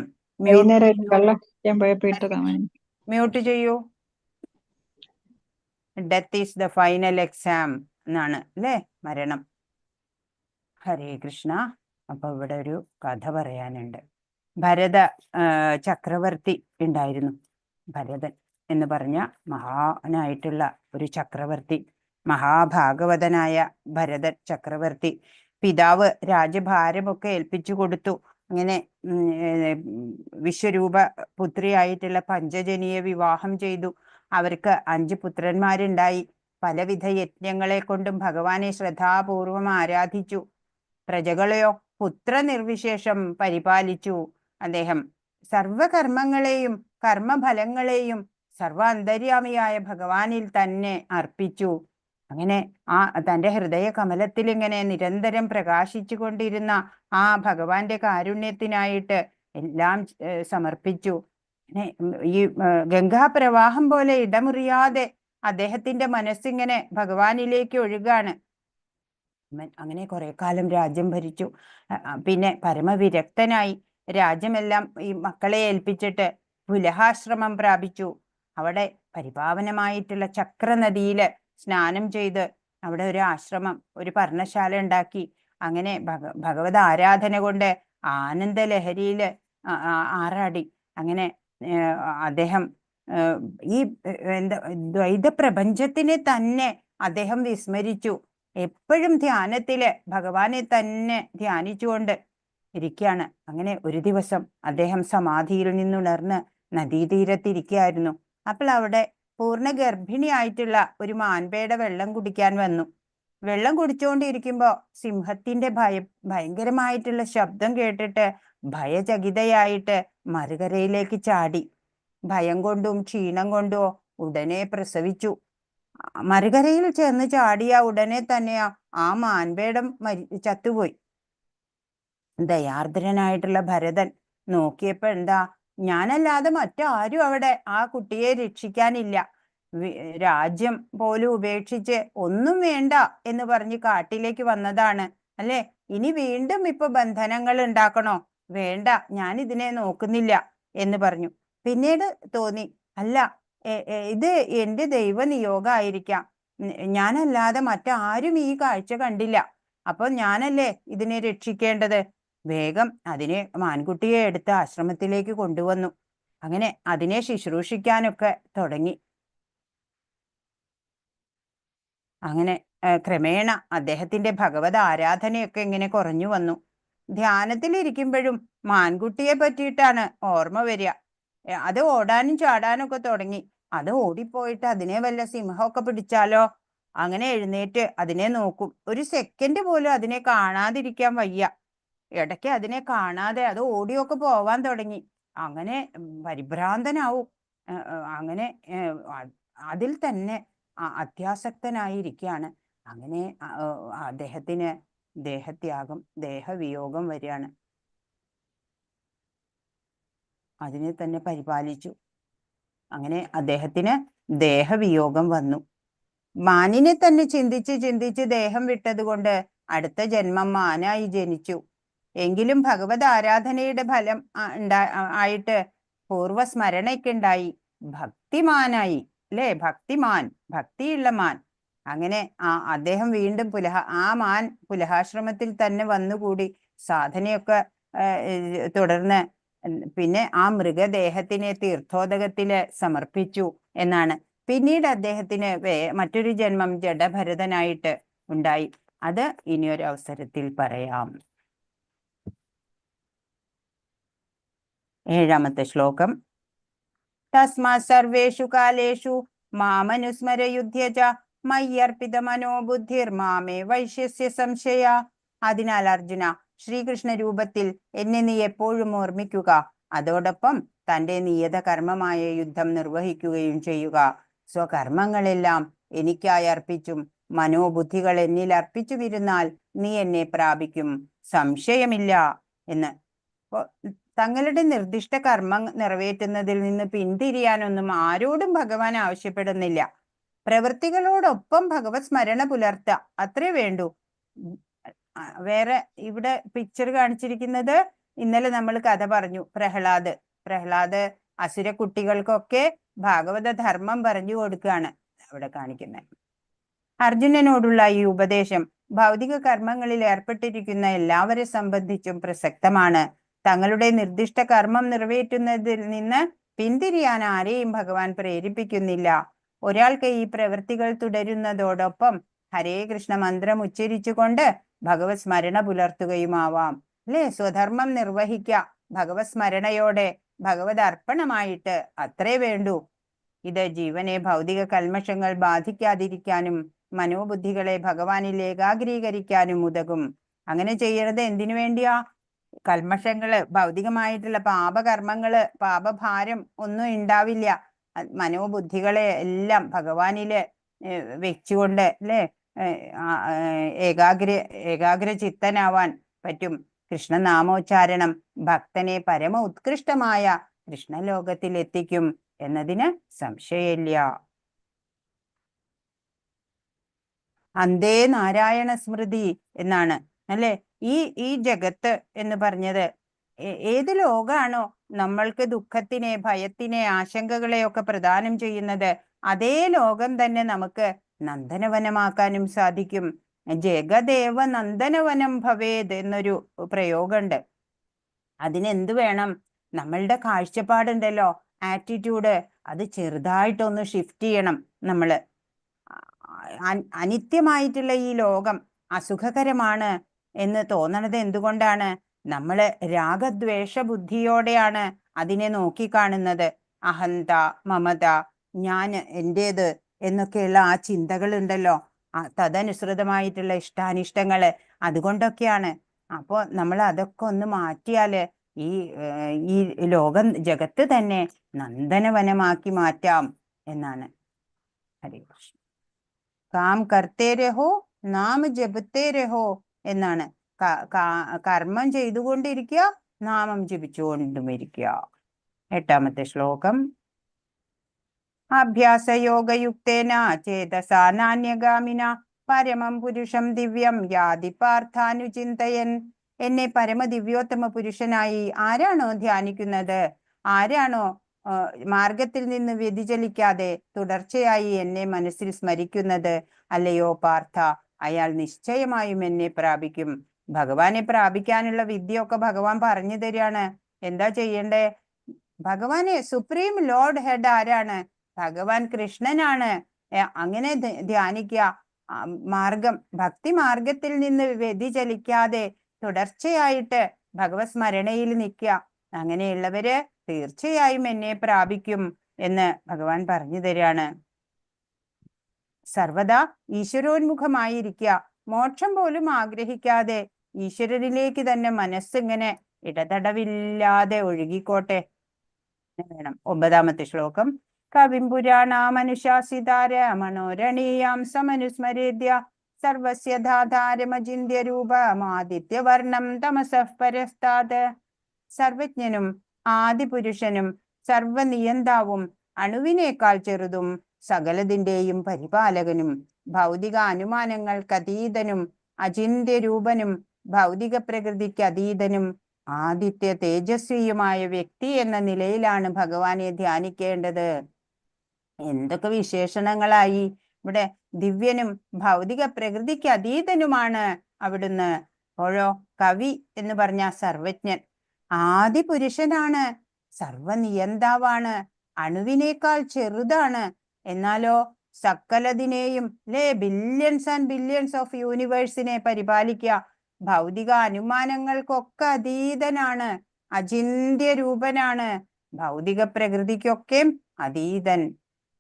മ്യൂട്ട് ചെയ്യൂ. Death is the final exam എന്നാണ് അല്ലേ? മരണം. ഹരേ കൃഷ്ണ. അപ്പൊ ഇവിടെ ഒരു കഥ പറയാനുണ്ട്. ഭരത ചക്രവർത്തി ഉണ്ടായിരുന്നു. ഭരതൻ എന്ന് പറഞ്ഞ മഹാനായിട്ടുള്ള ഒരു ചക്രവർത്തി, മഹാഭാഗവതനായ ഭരതൻ ചക്രവർത്തി പിതാവ് രാജ്യഭാരമൊക്കെ ഏൽപ്പിച്ചു കൊടുത്തു. അങ്ങനെ വിശ്വരൂപ പുത്രിയായിട്ടുള്ള പഞ്ചജനിയെ വിവാഹം ചെയ്തു. അവർക്ക് 5 പുത്രന്മാരുണ്ടായി. പലവിധ യജ്ഞങ്ങളെ കൊണ്ടും ഭഗവാനെ ശ്രദ്ധാപൂർവം ആരാധിച്ചു. പ്രജകളെയോ പുത്രനിർവിശേഷം പരിപാലിച്ചു. അദ്ദേഹം സർവകർമ്മങ്ങളെയും കർമ്മഫലങ്ങളെയും സർവ അന്തര്യാമിയായ ഭഗവാനിൽ തന്നെ അർപ്പിച്ചു. അങ്ങനെ ആ തൻ്റെ ഹൃദയ കമലത്തിൽ ഇങ്ങനെ നിരന്തരം പ്രകാശിച്ചു കൊണ്ടിരുന്ന ആ ഭഗവാന്റെ കാരുണ്യത്തിനായിട്ട് എല്ലാം സമർപ്പിച്ചു. ഈ ഗംഗാപ്രവാഹം പോലെ ഇടമുറിയാതെ അദ്ദേഹത്തിന്റെ മനസ്സിങ്ങനെ ഭഗവാനിലേക്ക് ഒഴുകാണ്. അങ്ങനെ കുറെ കാലം രാജ്യം ഭരിച്ചു. പിന്നെ പരമവിരക്തനായി രാജ്യമെല്ലാം ഈ മക്കളെ ഏൽപ്പിച്ചിട്ട് പുലഹാശ്രമം പ്രാപിച്ചു. അവിടെ പരിപാവനമായിട്ടുള്ള ചക്രനദിയില് സ്നാനം ചെയ്ത് അവിടെ ഒരു ആശ്രമം, ഒരു പർണശാല ഉണ്ടാക്കി. അങ്ങനെ ഭഗവത് ആരാധന കൊണ്ട് ആനന്ദലഹരിയില് ആറാടി. അങ്ങനെ അദ്ദേഹം ഈ ദ്വൈത പ്രപഞ്ചത്തിനെ തന്നെ അദ്ദേഹം വിസ്മരിച്ചു. എപ്പോഴും ധ്യാനത്തില് ഭഗവാനെ തന്നെ ധ്യാനിച്ചുകൊണ്ട് ഇരിക്കുകയാണ്. അങ്ങനെ ഒരു ദിവസം അദ്ദേഹം സമാധിയിൽ നിന്നുണർന്ന് നദീതീരത്തിരിക്കുകയായിരുന്നു. അപ്പോൾ അവിടെ പൂർണ്ണ ഗർഭിണിയായിട്ടുള്ള ഒരു മാൻപേടെ വെള്ളം കുടിക്കാൻ വന്നു. വെള്ളം കുടിച്ചുകൊണ്ടിരിക്കുമ്പോ സിംഹത്തിന്റെ ഭയങ്കരമായിട്ടുള്ള ശബ്ദം കേട്ടിട്ട് ഭയചകിതയായിട്ട് മറുകരയിലേക്ക് ചാടി. ഭയം കൊണ്ടും ക്ഷീണം കൊണ്ടോ ഉടനെ പ്രസവിച്ചു. മറുകരയിൽ ചെന്ന് ചാടിയ ഉടനെ തന്നെയാ ആ മാൻപേടം ചത്തുപോയി. ദയാർദ്രനായിട്ടുള്ള ഭരതൻ നോക്കിയപ്പോ എന്താ, ഞാനല്ലാതെ മറ്റാരും അവിടെ ആ കുട്ടിയെ രക്ഷിക്കാനില്ല. രാജ്യം പോലും ഉപേക്ഷിച്ച് ഒന്നും വേണ്ട എന്ന് പറഞ്ഞ് കാട്ടിലേക്ക് വന്നതാണ് അല്ലെ. ഇനി വീണ്ടും ഇപ്പൊ ബന്ധനങ്ങൾ ഉണ്ടാക്കണോ? വേണ്ട, ഞാൻ ഇതിനെ നോക്കുന്നില്ല എന്ന് പറഞ്ഞു. പിന്നീട് തോന്നി, അല്ല, ഇത് എന്റെ ദൈവനിയോഗമായിരിക്കാം. ഞാനല്ലാതെ മറ്റാരും ഈ കാഴ്ച കണ്ടില്ല. അപ്പൊ ഞാനല്ലേ ഇതിനെ രക്ഷിക്കേണ്ടത്. വേഗം അതിനെ മാൻകുട്ടിയെ എടുത്ത് ആശ്രമത്തിലേക്ക് കൊണ്ടുവന്നു. അങ്ങനെ അതിനെ ശുശ്രൂഷിക്കാനൊക്കെ തുടങ്ങി. അങ്ങനെ ക്രമേണ അദ്ദേഹത്തിന്റെ ഭഗവത് ആരാധനയൊക്കെ ഇങ്ങനെ കുറഞ്ഞു വന്നു. ധ്യാനത്തിലിരിക്കുമ്പോഴും മാൻകുട്ടിയെ പറ്റിയിട്ടാണ് ഓർമ്മ വരിക. അത് ഓടാനും ചാടാനും ഒക്കെ തുടങ്ങി. അത് ഓടിപ്പോയിട്ട് അതിനെ വല്ല സിംഹമൊക്കെ പിടിച്ചാലോ? അങ്ങനെ എഴുന്നേറ്റ് അതിനെ നോക്കും. ഒരു സെക്കൻഡ് പോലും അതിനെ കാണാതിരിക്കാൻ വയ്യ. ഇടയ്ക്ക് അതിനെ കാണാതെ അത് ഓടിയൊക്കെ പോവാൻ തുടങ്ങി. അങ്ങനെ പരിഭ്രാന്തനാവും. അങ്ങനെ അതിൽ തന്നെ അത്യാസക്തനായിരിക്കുകയാണ്. അങ്ങനെ അദ്ദേഹത്തിന് ദേഹത്യാഗം, ദേഹവിയോഗം വരികയാണ്. അതിനെ തന്നെ പരിപാലിച്ചു. അങ്ങനെ അദ്ദേഹത്തിന് ദേഹവിയോഗം വന്നു. മാനിനെ തന്നെ ചിന്തിച്ച് ചിന്തിച്ച് ദേഹം വിട്ടത് കൊണ്ട് അടുത്ത ജന്മം മാനായി ജനിച്ചു. എങ്കിലും ഭഗവത് ആരാധനയുടെ ഫലം ആയിട്ട് പൂർവസ്മരണയ്ക്കുണ്ടായി ഭക്തിമാനായി, അല്ലേ? ഭക്തിമാൻ, ഭക്തിയുള്ള മാൻ. അങ്ങനെ അദ്ദേഹം വീണ്ടും ആ മാൻ പുലഹാശ്രമത്തിൽ തന്നെ വന്നുകൂടി സാധനയൊക്കെ തുടർന്ന് പിന്നെ ആ മൃഗദേഹത്തിനെ തീർത്ഥോദകത്തില് സമർപ്പിച്ചു എന്നാണ്. പിന്നീട് അദ്ദേഹത്തിന് മറ്റൊരു ജന്മം ജഡഭരതനായിട്ട് ഉണ്ടായി. അത് ഇനിയൊരു അവസരത്തിൽ പറയാം. 7ാമത്തെ ശ്ലോകം. തസ്മാത് സർവേഷു കാലേഷു മാമനുസ്മരയുധ്യജ മയ്യർപ്പിത മനോബുദ്ധിർ മാമേ വൈശ്യസ്യ സംശയ. അതിനാൽ അർജുന, ശ്രീകൃഷ്ണ രൂപത്തിൽ എന്നെ നീ എപ്പോഴും ഓർമ്മിക്കുക. അതോടൊപ്പം തന്റെ നിയത കർമ്മമായ യുദ്ധം നിർവഹിക്കുകയും ചെയ്യുക. സ്വകർമ്മങ്ങളെല്ലാം എനിക്കായി അർപ്പിച്ചും മനോബുദ്ധികൾ എന്നിൽ അർപ്പിച്ചുമിരുന്നാൽ നീ എന്നെ പ്രാപിക്കും, സംശയമില്ല എന്ന്. തങ്ങളുടെ നിർദ്ദിഷ്ട കർമ്മം നിറവേറ്റുന്നതിൽ നിന്ന് പിന്തിരിയാനൊന്നും ആരോടും ഭഗവാൻ ആവശ്യപ്പെടുന്നില്ല. പ്രവൃത്തികളോടൊപ്പം ഭഗവത് സ്മരണ പുലർത്തുക, അത്രേ വേണ്ടൂ. വേറെ ഇവിടെ പിക്ചർ കാണിച്ചിരിക്കുന്നത്, ഇന്നലെ നമ്മൾ കഥ പറഞ്ഞു, പ്രഹ്ലാദ് അസുര കുട്ടികൾക്കൊക്കെ ഭാഗവത ധർമ്മം പറഞ്ഞു കൊടുക്കുകയാണ് അവിടെ കാണിക്കുന്നത്. അർജുനനോടുള്ള ഈ ഉപദേശം ഭൗതിക കർമ്മങ്ങളിൽ ഏർപ്പെട്ടിരിക്കുന്ന എല്ലാവരെ സംബന്ധിച്ചും പ്രസക്തമാണ്. തങ്ങളുടെ നിർദ്ദിഷ്ട കർമ്മം നിറവേറ്റുന്നതിൽ നിന്ന് പിന്തിരിയാൻ ആരെയും ഭഗവാൻ പ്രേരിപ്പിക്കുന്നില്ല. ഒരാൾക്ക് ഈ പ്രവൃത്തികൾ തുടരുന്നതോടൊപ്പം ഹരേ കൃഷ്ണ മന്ത്രം ഉച്ചരിച്ചുകൊണ്ട് ഭഗവത് സ്മരണ പുലർത്തുകയുമാവാം, അല്ലെ? സ്വധർമ്മം നിർവഹിക്കുക ഭഗവത് സ്മരണയോടെ, ഭഗവത് അർപ്പണമായിട്ട്, അത്രേ വേണ്ടൂ. ഇത് ജീവനെ ഭൗതിക കൽമഷങ്ങൾ ബാധിക്കാതിരിക്കാനും മനോബുദ്ധികളെ ഭഗവാനിൽ ഏകാഗ്രീകരിക്കാനും ഉതകും. അങ്ങനെ ചെയ്യണത് എന്തിനു വേണ്ടിയാ? കൽമഷങ്ങള്, ഭൗതികമായിട്ടുള്ള പാപകർമ്മങ്ങള്, പാപഭാരം ഒന്നും ഉണ്ടാവില്ല. മനോബുദ്ധികളെ എല്ലാം ഭഗവാനില് വെച്ചുകൊണ്ട്, അല്ലെ, ഏകാഗ്ര ചിത്തനാവാൻ പറ്റും. കൃഷ്ണനാമോച്ചാരണം ഭക്തനെ പരമ ഉത്കൃഷ്ടമായ കൃഷ്ണലോകത്തിൽ എത്തിക്കും എന്നതിന് സംശയമില്ല. അന്തേ നാരായണ സ്മൃതി എന്നാണ്, അല്ലെ? ഈ ജഗത്ത് എന്ന് പറഞ്ഞത് ഏത് ലോകാണോ നമ്മൾക്ക് ദുഃഖത്തിനെ, ഭയത്തിനെ, ആശങ്കകളെ ഒക്കെ പ്രദാനം ചെയ്യുന്നത്, അതേ ലോകം തന്നെ നമുക്ക് നന്ദനവനമാക്കാനും സാധിക്കും. ജഗദേവ നന്ദനവനം ഭവേത് എന്നൊരു പ്രയോഗമുണ്ട്. അതിനെന്ത് വേണം? നമ്മളുടെ കാഴ്ചപ്പാടുണ്ടല്ലോ, ആറ്റിറ്റ്യൂഡ്, അത് ചെറുതായിട്ടൊന്ന് ഷിഫ്റ്റ് ചെയ്യണം. നമ്മള് അനിത്യമായിട്ടുള്ള ഈ ലോകം അസുഖകരമാണ് എന്ന് തോന്നണത് എന്തുകൊണ്ടാണ്? നമ്മള് രാഗദ്വേഷ ബുദ്ധിയോടെയാണ് അതിനെ നോക്കിക്കാണുന്നത്. അഹന്ത, മമത, ഞാൻ, എന്റേത് എന്നൊക്കെയുള്ള ആ ചിന്തകളുണ്ടല്ലോ, തദനുസൃതമായിട്ടുള്ള ഇഷ്ടാനിഷ്ടങ്ങള്, അതുകൊണ്ടൊക്കെയാണ്. അപ്പോൾ നമ്മൾ അതൊക്കെ ഒന്ന് മാറ്റിയാല് ഈ ജഗത്ത് തന്നെ നന്ദനവനമാക്കി മാറ്റാം എന്നാണ്. ഹരേ കൃഷ്ണ. കാം കർത്തേ രഹോ നാം ജപത്തേ രഹോ എന്നാണ്. കർമ്മം ചെയ്തുകൊണ്ടിരിക്കുക, നാമം ജപിച്ചുകൊണ്ടും ഇരിക്കുക. 8ാമത്തെ ശ്ലോകം. അഭ്യാസയോഗയുക്തേന ചേതസാ നാന്യഗാമിന പരമം പുരുഷം ദിവ്യം യാതി പാർത്ഥാനുചിന്തയൻ. എന്നെ പരമദിവ്യോത്തമ പുരുഷനായി ആരാണോ ധ്യാനിക്കുന്നത്, ആരാണോ മാർഗത്തിൽ നിന്ന് വ്യതിചലിക്കാതെ തുടർച്ചയായി എന്നെ മനസ്സിൽ സ്മരിക്കുന്നത്, അല്ലയോ പാർത്ഥ, അയാൾ നിശ്ചയമായും എന്നെ പ്രാപിക്കും. ഭഗവാനെ പ്രാപിക്കാനുള്ള വിദ്യയൊക്കെ ഭഗവാൻ പറഞ്ഞു തരികയാണ്. എന്താ ചെയ്യണ്ടേ? ഭഗവാനെ സുപ്രീം ലോർഡ് ഹെഡ് ആരാണ്? ഭഗവാൻ കൃഷ്ണനാണ്. അങ്ങനെ ധ്യാനിക്കുക. ഭക്തി മാർഗത്തിൽ നിന്ന് വ്യതിചലിക്കാതെ തുടർച്ചയായിട്ട് ഭഗവത് സ്മരണയിൽ നിൽക്കുക. അങ്ങനെയുള്ളവര് തീർച്ചയായും എന്നെ പ്രാപിക്കും എന്ന് ഭഗവാൻ പറഞ്ഞു തരികയാണ്. സർവദാ ഈശ്വരോന്മുഖമായിരിക്കുക. മോക്ഷം പോലും ആഗ്രഹിക്കാതെ ഈശ്വരനിലേക്ക് തന്നെ മനസ്സിങ്ങനെ ഇടതടവില്ലാതെ ഒഴുകിക്കോട്ടെ വേണം. 9ാമത്തെ ശ്ലോകം. കവിം പുരാണാമനുശാസിതാര മനോരണീയാം സമനുസ്മരേദ്യ സർവസ്യ ധാതാരമചിന്യ രൂപമാദിത്യവർണം തമസഃ പരസ്താത്. സർവജ്ഞനും ആദിപുരുഷനും സർവനിയന്താവും അണുവിനേക്കാൾ ചെറുതും സകലതിന്റെയും പരിപാലകനും ഭൗതിക അനുമാനങ്ങൾക്കതീതനും അചിന്യ രൂപനും ഭൗതിക പ്രകൃതിക്ക് അതീതനും ആദിത്യ തേജസ്വിയുമായ വ്യക്തി എന്ന നിലയിലാണ് ഭഗവാനെ ധ്യാനിക്കേണ്ടത്. എന്തൊക്കെ വിശേഷണങ്ങളായി ഇവിടെ! ദിവ്യനും ഭൗതിക പ്രകൃതിക്ക് അതീതനുമാണ് അവിടുന്ന്. അപ്പോഴോ കവി എന്ന് പറഞ്ഞ സർവജ്ഞൻ, ആദി പുരുഷനാണ്, സർവനിയന്താവാണ്, അണുവിനേക്കാൾ ചെറുതാണ്. എന്നാലോ സകലതിനെയും ബില്യൺസ് ആൻഡ് ബില്യൺസ് ഓഫ് യൂണിവേഴ്സിനെ പരിപാലിക്കുക. ഭൗതിക അനുമാനങ്ങൾക്കൊക്കെ അതീതനാണ്, അചിന്യ രൂപനാണ്, ഭൗതിക പ്രകൃതിക്കൊക്കെ അതീതൻ.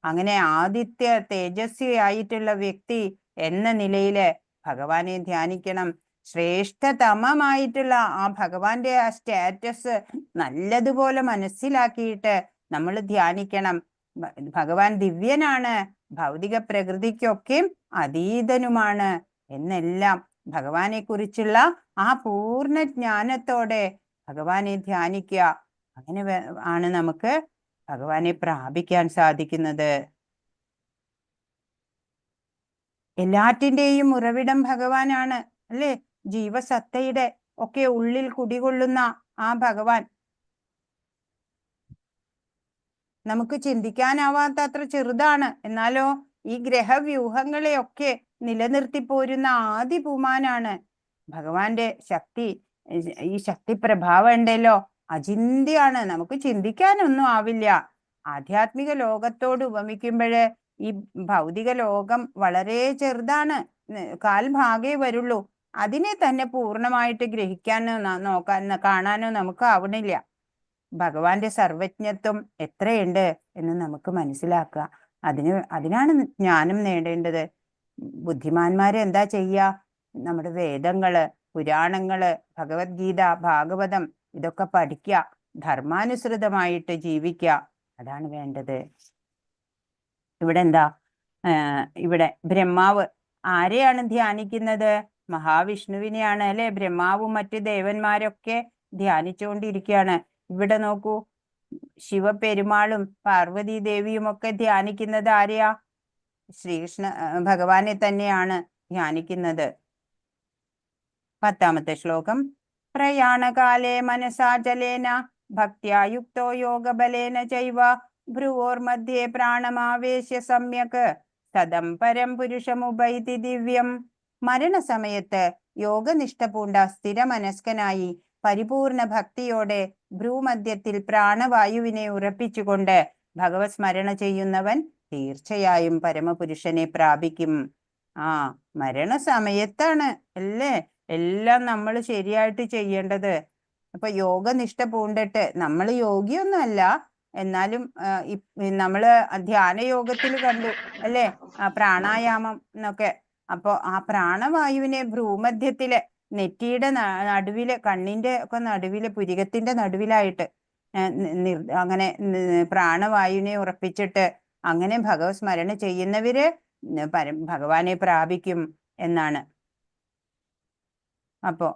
അങ്ങനെ ആദിത്യ തേജസ്വി ആയിട്ടുള്ള വ്യക്തി എന്ന നിലയില് ഭഗവാനെ ധ്യാനിക്കണം. ശ്രേഷ്ഠതമമായിട്ടുള്ള ആ ഭഗവാന്റെ ആ സ്റ്റാറ്റസ് നല്ലതുപോലെ മനസ്സിലാക്കിയിട്ട് നമ്മൾ ധ്യാനിക്കണം. ഭഗവാൻ ദിവ്യനാണ്, ഭൗതിക പ്രകൃതിക്കൊക്കെ അതീതനുമാണ് എന്നെല്ലാം ഭഗവാനെ കുറിച്ചുള്ള ആ പൂർണ്ണ ജ്ഞാനത്തോടെ ഭഗവാനെ ധ്യാനിക്കുക. അങ്ങനെ ആണ് നമുക്ക് ഭഗവാനെ പ്രാപിക്കാൻ സാധിക്കുന്നത്. എല്ലാറ്റിൻ്റെയും ഉറവിടം ഭഗവാനാണ്, അല്ലേ? ജീവസത്തയുടെ ഒക്കെ ഉള്ളിൽ കുടികൊള്ളുന്ന ആ ഭഗവാൻ നമുക്ക് ചിന്തിക്കാനാവാത്ത അത്ര ചെറുതാണ്. എന്നാലോ ഈ ഗ്രഹവ്യൂഹങ്ങളെയൊക്കെ നിലനിർത്തി പോരുന്ന ആദിപുമാനാണ്. ഭഗവാന്റെ ശക്തി, ഈ ശക്തി പ്രഭാവം ഉണ്ടല്ലോ, അചിന്തിയാണ്, നമുക്ക് ചിന്തിക്കാനൊന്നും ആവില്ല. ആധ്യാത്മിക ലോകത്തോട് ഉപമിക്കുമ്പോഴ് ഈ ഭൗതിക ലോകം വളരെ ചെറുതാണ്, കാൽഭാഗേ വരുള്ളൂ. അതിനെ തന്നെ പൂർണ്ണമായിട്ട് ഗ്രഹിക്കാനോ കാണാനോ നമുക്ക് ആവണില്ല. ഭഗവാന്റെ സർവജ്ഞത്വം എത്രയുണ്ട് എന്ന് നമുക്ക് മനസ്സിലാക്കുക. അതിനാണ് ജ്ഞാനം നേടേണ്ടത്. ബുദ്ധിമാന്മാരെ എന്താ ചെയ്യുക? നമ്മുടെ വേദങ്ങള്, പുരാണങ്ങള്, ഭഗവത്ഗീത, ഭാഗവതം ഇതൊക്കെ പഠിക്കുക, ധർമാനുസൃതമായിട്ട് ജീവിക്കുക. അതാണ് വേണ്ടത്. ഇവിടെ എന്താ? ഇവിടെ ബ്രഹ്മാവ് ആരെയാണ് ധ്യാനിക്കുന്നത്? മഹാവിഷ്ണുവിനെയാണ്, അല്ലെ? ബ്രഹ്മാവും മറ്റു ദേവന്മാരൊക്കെ ധ്യാനിച്ചുകൊണ്ടിരിക്കുകയാണ്. ഇവിടെ നോക്കൂ, ശിവപെരുമാളും പാർവതി ദേവിയും ഒക്കെ ധ്യാനിക്കുന്നത് ആരെയാ? ശ്രീകൃഷ്ണ ഭഗവാനെ തന്നെയാണ് ധ്യാനിക്കുന്നത്. 10ാമത്തെ ശ്ലോകം. പ്രയാണകാലേ മനസാചലേന ഭക്ത്യാ യുക്തോ യോഗബലേന ചൈവ ഭ്രുവോർമധ്യേ പ്രാണമാവേശ്യ സമ്യക് സദം പരം പുരുഷമുപൈതി ദിവ്യം. മരണസമയത്ത് യോഗനിഷ്ഠ പൂണ്ട സ്ഥിരമനസ്കനായി പരിപൂർണ ഭക്തിയോടെ ഭ്രൂമധ്യത്തിൽ പ്രാണവായുവിനെ ഉറപ്പിച്ചുകൊണ്ട് ഭഗവത് സ്മരണ ചെയ്യുന്നവൻ തീർച്ചയായും പരമപുരുഷനെ പ്രാപിക്കും. മരണസമയത്താണ് അല്ലേ എല്ലാം നമ്മൾ ശരിയായിട്ട് ചെയ്യേണ്ടത്. അപ്പൊ യോഗനിഷ്ഠ പൂണ്ടിട്ട്, നമ്മൾ യോഗിയൊന്നും അല്ല, എന്നാലും നമ്മള് ധ്യാന യോഗത്തിൽ കണ്ടു അല്ലേ, പ്രാണായാമം എന്നൊക്കെ. അപ്പൊ ആ പ്രാണവായുവിനെ ഭ്രൂമധ്യത്തില്, നെറ്റിയുടെ നടുവില്, കണ്ണിന്റെ ഒക്കെ നടുവില്, പുരികത്തിന്റെ നടുവിലായിട്ട് അങ്ങനെ പ്രാണവായുവിനെ ഉറപ്പിച്ചിട്ട് അങ്ങനെ ഭഗവത് സ്മരണ ചെയ്യുന്നവര് ഭഗവാനെ പ്രാപിക്കും എന്നാണ്. അപ്പോ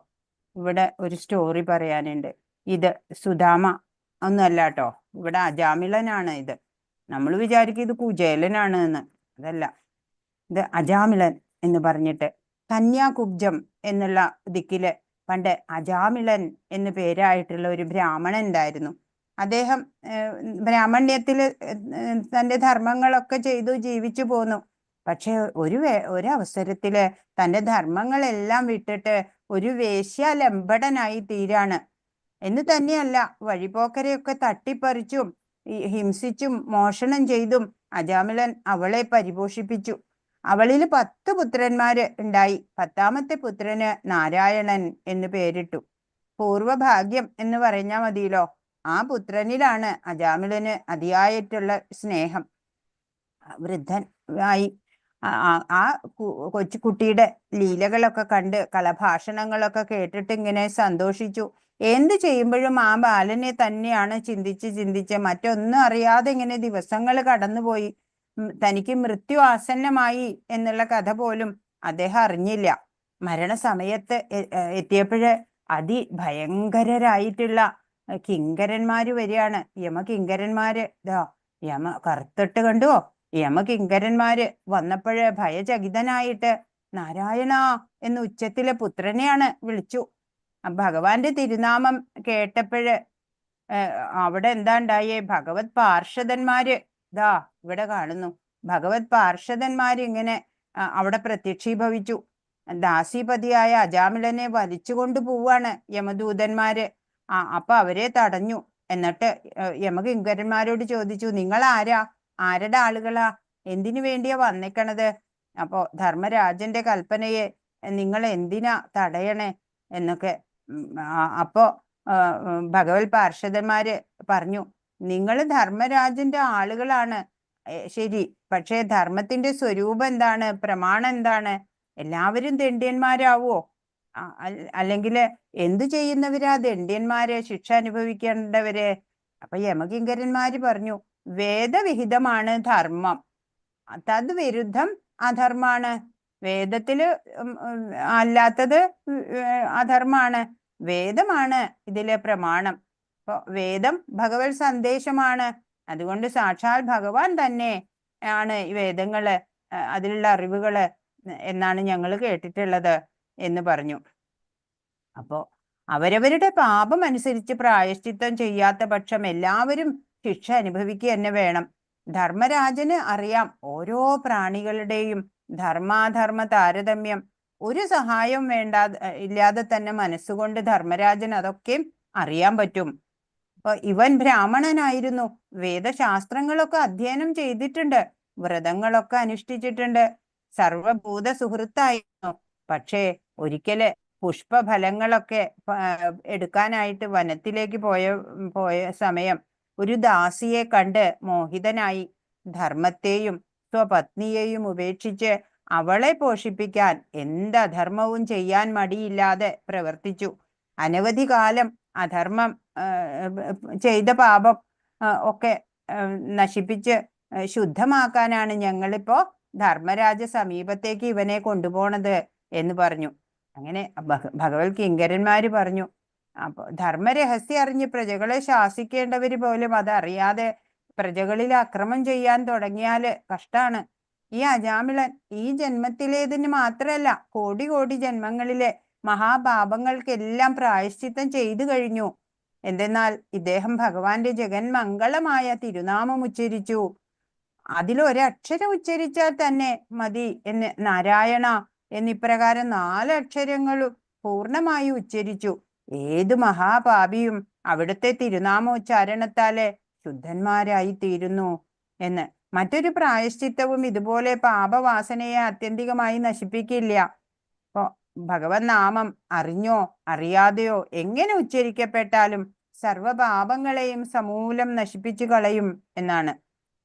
ഇവിടെ ഒരു സ്റ്റോറി പറയാനുണ്ട്. ഇത് സുധാമ ഒന്നുമല്ല കേട്ടോ, ഇവിടെ അജാമിളനാണ്. ഇത് നമ്മൾ വിചാരിക്കും ഇത് കുചേലനാണ് എന്ന്. അതല്ല, ഇത് അജാമിളൻ എന്ന് പറഞ്ഞിട്ട് കന്യാകുബ്ജം എന്നുള്ള ദിക്കില് പണ്ട് അജാമിളൻ എന്ന് പേരായിട്ടുള്ള ഒരു ബ്രാഹ്മണൻ ഉണ്ടായിരുന്നു. അദ്ദേഹം ബ്രാഹ്മണ്യത്തില് തന്റെ ധർമ്മങ്ങളൊക്കെ ചെയ്തു ജീവിച്ചു പോന്നു. പക്ഷെ ഒരവസരത്തില് തന്റെ ധർമ്മങ്ങളെല്ലാം വിട്ടിട്ട് ഒരു വേശ്യാലംബടനായി തീരാണ്. എന്ന് തന്നെയല്ല, വഴിപോക്കരെയൊക്കെ തട്ടിപ്പറിച്ചും ഹിംസിച്ചും മോഷണം ചെയ്തും അജാമിളൻ അവളെ പരിപോഷിപ്പിച്ചു. അവളിൽ 10 പുത്രന്മാര് ഉണ്ടായി. 10ാമത്തെ പുത്രന് നാരായണൻ എന്ന് പേരിട്ടു. പൂർവഭാഗ്യം എന്ന് പറഞ്ഞാൽ മതിയല്ലോ. ആ പുത്രനിലാണ് അജാമിളന് അതിയായിട്ടുള്ള സ്നേഹം. വൃദ്ധൻ ആയി ആ കൊച്ചുകുട്ടിയുടെ ലീലകളൊക്കെ കണ്ട്, കളഭാഷണങ്ങളൊക്കെ കേട്ടിട്ട് ഇങ്ങനെ സന്തോഷിച്ചു. എന്ത് ചെയ്യുമ്പോഴും ആ ബാലനെ തന്നെയാണ് ചിന്തിച്ച് മറ്റൊന്നും അറിയാതെ ഇങ്ങനെ ദിവസങ്ങൾ കടന്നുപോയി. തനിക്ക് മൃത്യു ആസന്നമായി എന്നുള്ള കഥ പോലും അദ്ദേഹം അറിഞ്ഞില്ല. മരണസമയത്ത് എത്തിയപ്പോഴ് അതിഭയങ്കരരായിട്ടുള്ള കിങ്കരന്മാര് വരികയാണ്. യമകിങ്കരന്മാര്. കറുത്തിട്ട് കണ്ടുവോ? യമകിങ്കരന്മാര് വന്നപ്പോഴ് ഭയചകിതനായിട്ട് നാരായണ എന്ന് ഉച്ചത്തിലെ പുത്രനെയാണ് വിളിച്ചു. ഭഗവാന്റെ തിരുനാമം കേട്ടപ്പോഴ് അവിടെ എന്താ ഉണ്ടായേ? ഭഗവത് പാർഷദന്മാര് ദാ ഇവിടെ കാണുന്നു. ഭഗവത് പാർഷദന്മാര് ഇങ്ങനെ അവിടെ പ്രത്യക്ഷീഭവിച്ചു. ദാസീപതിയായ അജാമിളനെ വലിച്ചുകൊണ്ടു പോവാണ് യമദൂതന്മാര്. അപ്പൊ അവരെ തടഞ്ഞു. എന്നിട്ട് യമകിങ്കരന്മാരോട് ചോദിച്ചു, നിങ്ങൾ ആരാ? ആരുടെ ആളുകളാ? എന്തിനു വേണ്ടിയാ വന്നിക്കണത്? അപ്പോ ധർമ്മരാജന്റെ കൽപ്പനയെ നിങ്ങൾ എന്തിനാ തടയണേ എന്നൊക്കെ. അപ്പോ ഭഗവത് പാർഷദന്മാര് പറഞ്ഞു, നിങ്ങൾ ധർമ്മരാജന്റെ ആളുകളാണ് ശരി, പക്ഷേ ധർമ്മത്തിന്റെ സ്വരൂപം എന്താണ്? പ്രമാണം എന്താണ്? എല്ലാവരും ദണ്ഡ്യന്മാരാവോ? അല്ലെങ്കിൽ എന്തു ചെയ്യുന്നവരാ ദണ്ഡ്യന്മാര്, ശിക്ഷ അനുഭവിക്കേണ്ടവര്? അപ്പൊ യമകിങ്കരന്മാര് പറഞ്ഞു, വേദവിഹിതമാണ് ധർമ്മം, തദ് വിരുദ്ധം അധർമാണ്. വേദത്തില് അല്ലാത്തത് അധർമാണ്. വേദമാണ് ഇതിലെ പ്രമാണം. അപ്പൊ വേദം ഭഗവത് സന്ദേശമാണ്. അതുകൊണ്ട് സാക്ഷാൽ ഭഗവാൻ തന്നെ ആണ് ഈ വേദങ്ങള്, അതിലുള്ള അറിവുകള് എന്നാണ് ഞങ്ങൾ കേട്ടിട്ടുള്ളത് എന്ന് പറഞ്ഞു. അപ്പോ അവരവരുടെ പാപം അനുസരിച്ച് പ്രായശ്ചിത്തം ചെയ്യാത്ത പക്ഷം എല്ലാവരും ശിക്ഷ അനുഭവിക്കുക തന്നെ വേണം. ധർമ്മരാജന് അറിയാം ഓരോ പ്രാണികളുടെയും ധർമാധർമ്മ താരതമ്യം. ഒരു സഹായം ഇല്ലാതെ തന്നെ മനസ്സുകൊണ്ട് ധർമ്മരാജൻ അതൊക്കെ അറിയാൻ പറ്റും. അപ്പൊ ഇവൻ ബ്രാഹ്മണനായിരുന്നു, വേദശാസ്ത്രങ്ങളൊക്കെ അധ്യയനം ചെയ്തിട്ടുണ്ട്, വ്രതങ്ങളൊക്കെ അനുഷ്ഠിച്ചിട്ടുണ്ട്, സർവഭൂത സുഹൃത്തായിരുന്നു. പക്ഷേ ഒരിക്കല് പുഷ്പഫലങ്ങളൊക്കെ എടുക്കാനായിട്ട് വനത്തിലേക്ക് പോയ സമയം ഒരു ദാസിയെ കണ്ട് മോഹിതനായി. ധർമ്മത്തെയും സ്വപത്നിയെയും ഉപേക്ഷിച്ച് അവളെ പോഷിപ്പിക്കാൻ എന്തധർമ്മവും ചെയ്യാൻ മടിയില്ലാതെ പ്രവർത്തിച്ചു. അനവധി കാലം അധർമ്മം ചെയ്ത പാപം ഒക്കെ നശിപ്പിച്ച് ശുദ്ധമാക്കാനാണ് ഞങ്ങളിപ്പോ ധർമ്മരാജ സമീപത്തേക്ക് ഇവനെ കൊണ്ടുപോണത് എന്ന് പറഞ്ഞു. അങ്ങനെ ഭഗവത് കിങ്കരന്മാര് പറഞ്ഞു, അപ്പൊ ധർമ്മരഹസ്യം അറിഞ്ഞ് പ്രജകളെ ശാസിക്കേണ്ടവര് പോലും അതറിയാതെ പ്രജകളിൽ അക്രമം ചെയ്യാൻ തുടങ്ങിയാല് കഷ്ടാണ്. ഈ അജാമിളൻ ഈ ജന്മത്തിലേതിന് മാത്രല്ല, കോടി കോടി ജന്മങ്ങളിലെ മഹാപാപങ്ങൾക്കെല്ലാം പ്രായശ്ചിത്തം ചെയ്തു കഴിഞ്ഞു. എന്തെന്നാൽ ഇദ്ദേഹം ഭഗവാന്റെ ജഗന്മംഗളമായ തിരുനാമം ഉച്ചരിച്ചു. അതിലൊരക്ഷരം ഉച്ചരിച്ചാൽ തന്നെ മതി എന്ന് നാരായണ എന്നിപ്രകാരം 4 അക്ഷരങ്ങളും പൂർണ്ണമായി ഉച്ചരിച്ചു. ഏതു മഹാപാപിയും അവിടുത്തെ തിരുനാമോച്ചാരണത്താലെ ശുദ്ധന്മാരായി തീരുന്നു എന്ന്. മറ്റൊരു പ്രായശ്ചിത്തവും ഇതുപോലെ പാപവാസനയെ ആത്യന്തികമായി നശിപ്പിക്കില്ല. അപ്പോ ഭഗവത് നാമം അറിഞ്ഞോ അറിയാതെയോ എങ്ങനെ ഉച്ചരിക്കപ്പെട്ടാലും സർവപാപങ്ങളെയും സമൂലം നശിപ്പിച്ചു കളയും എന്നാണ്.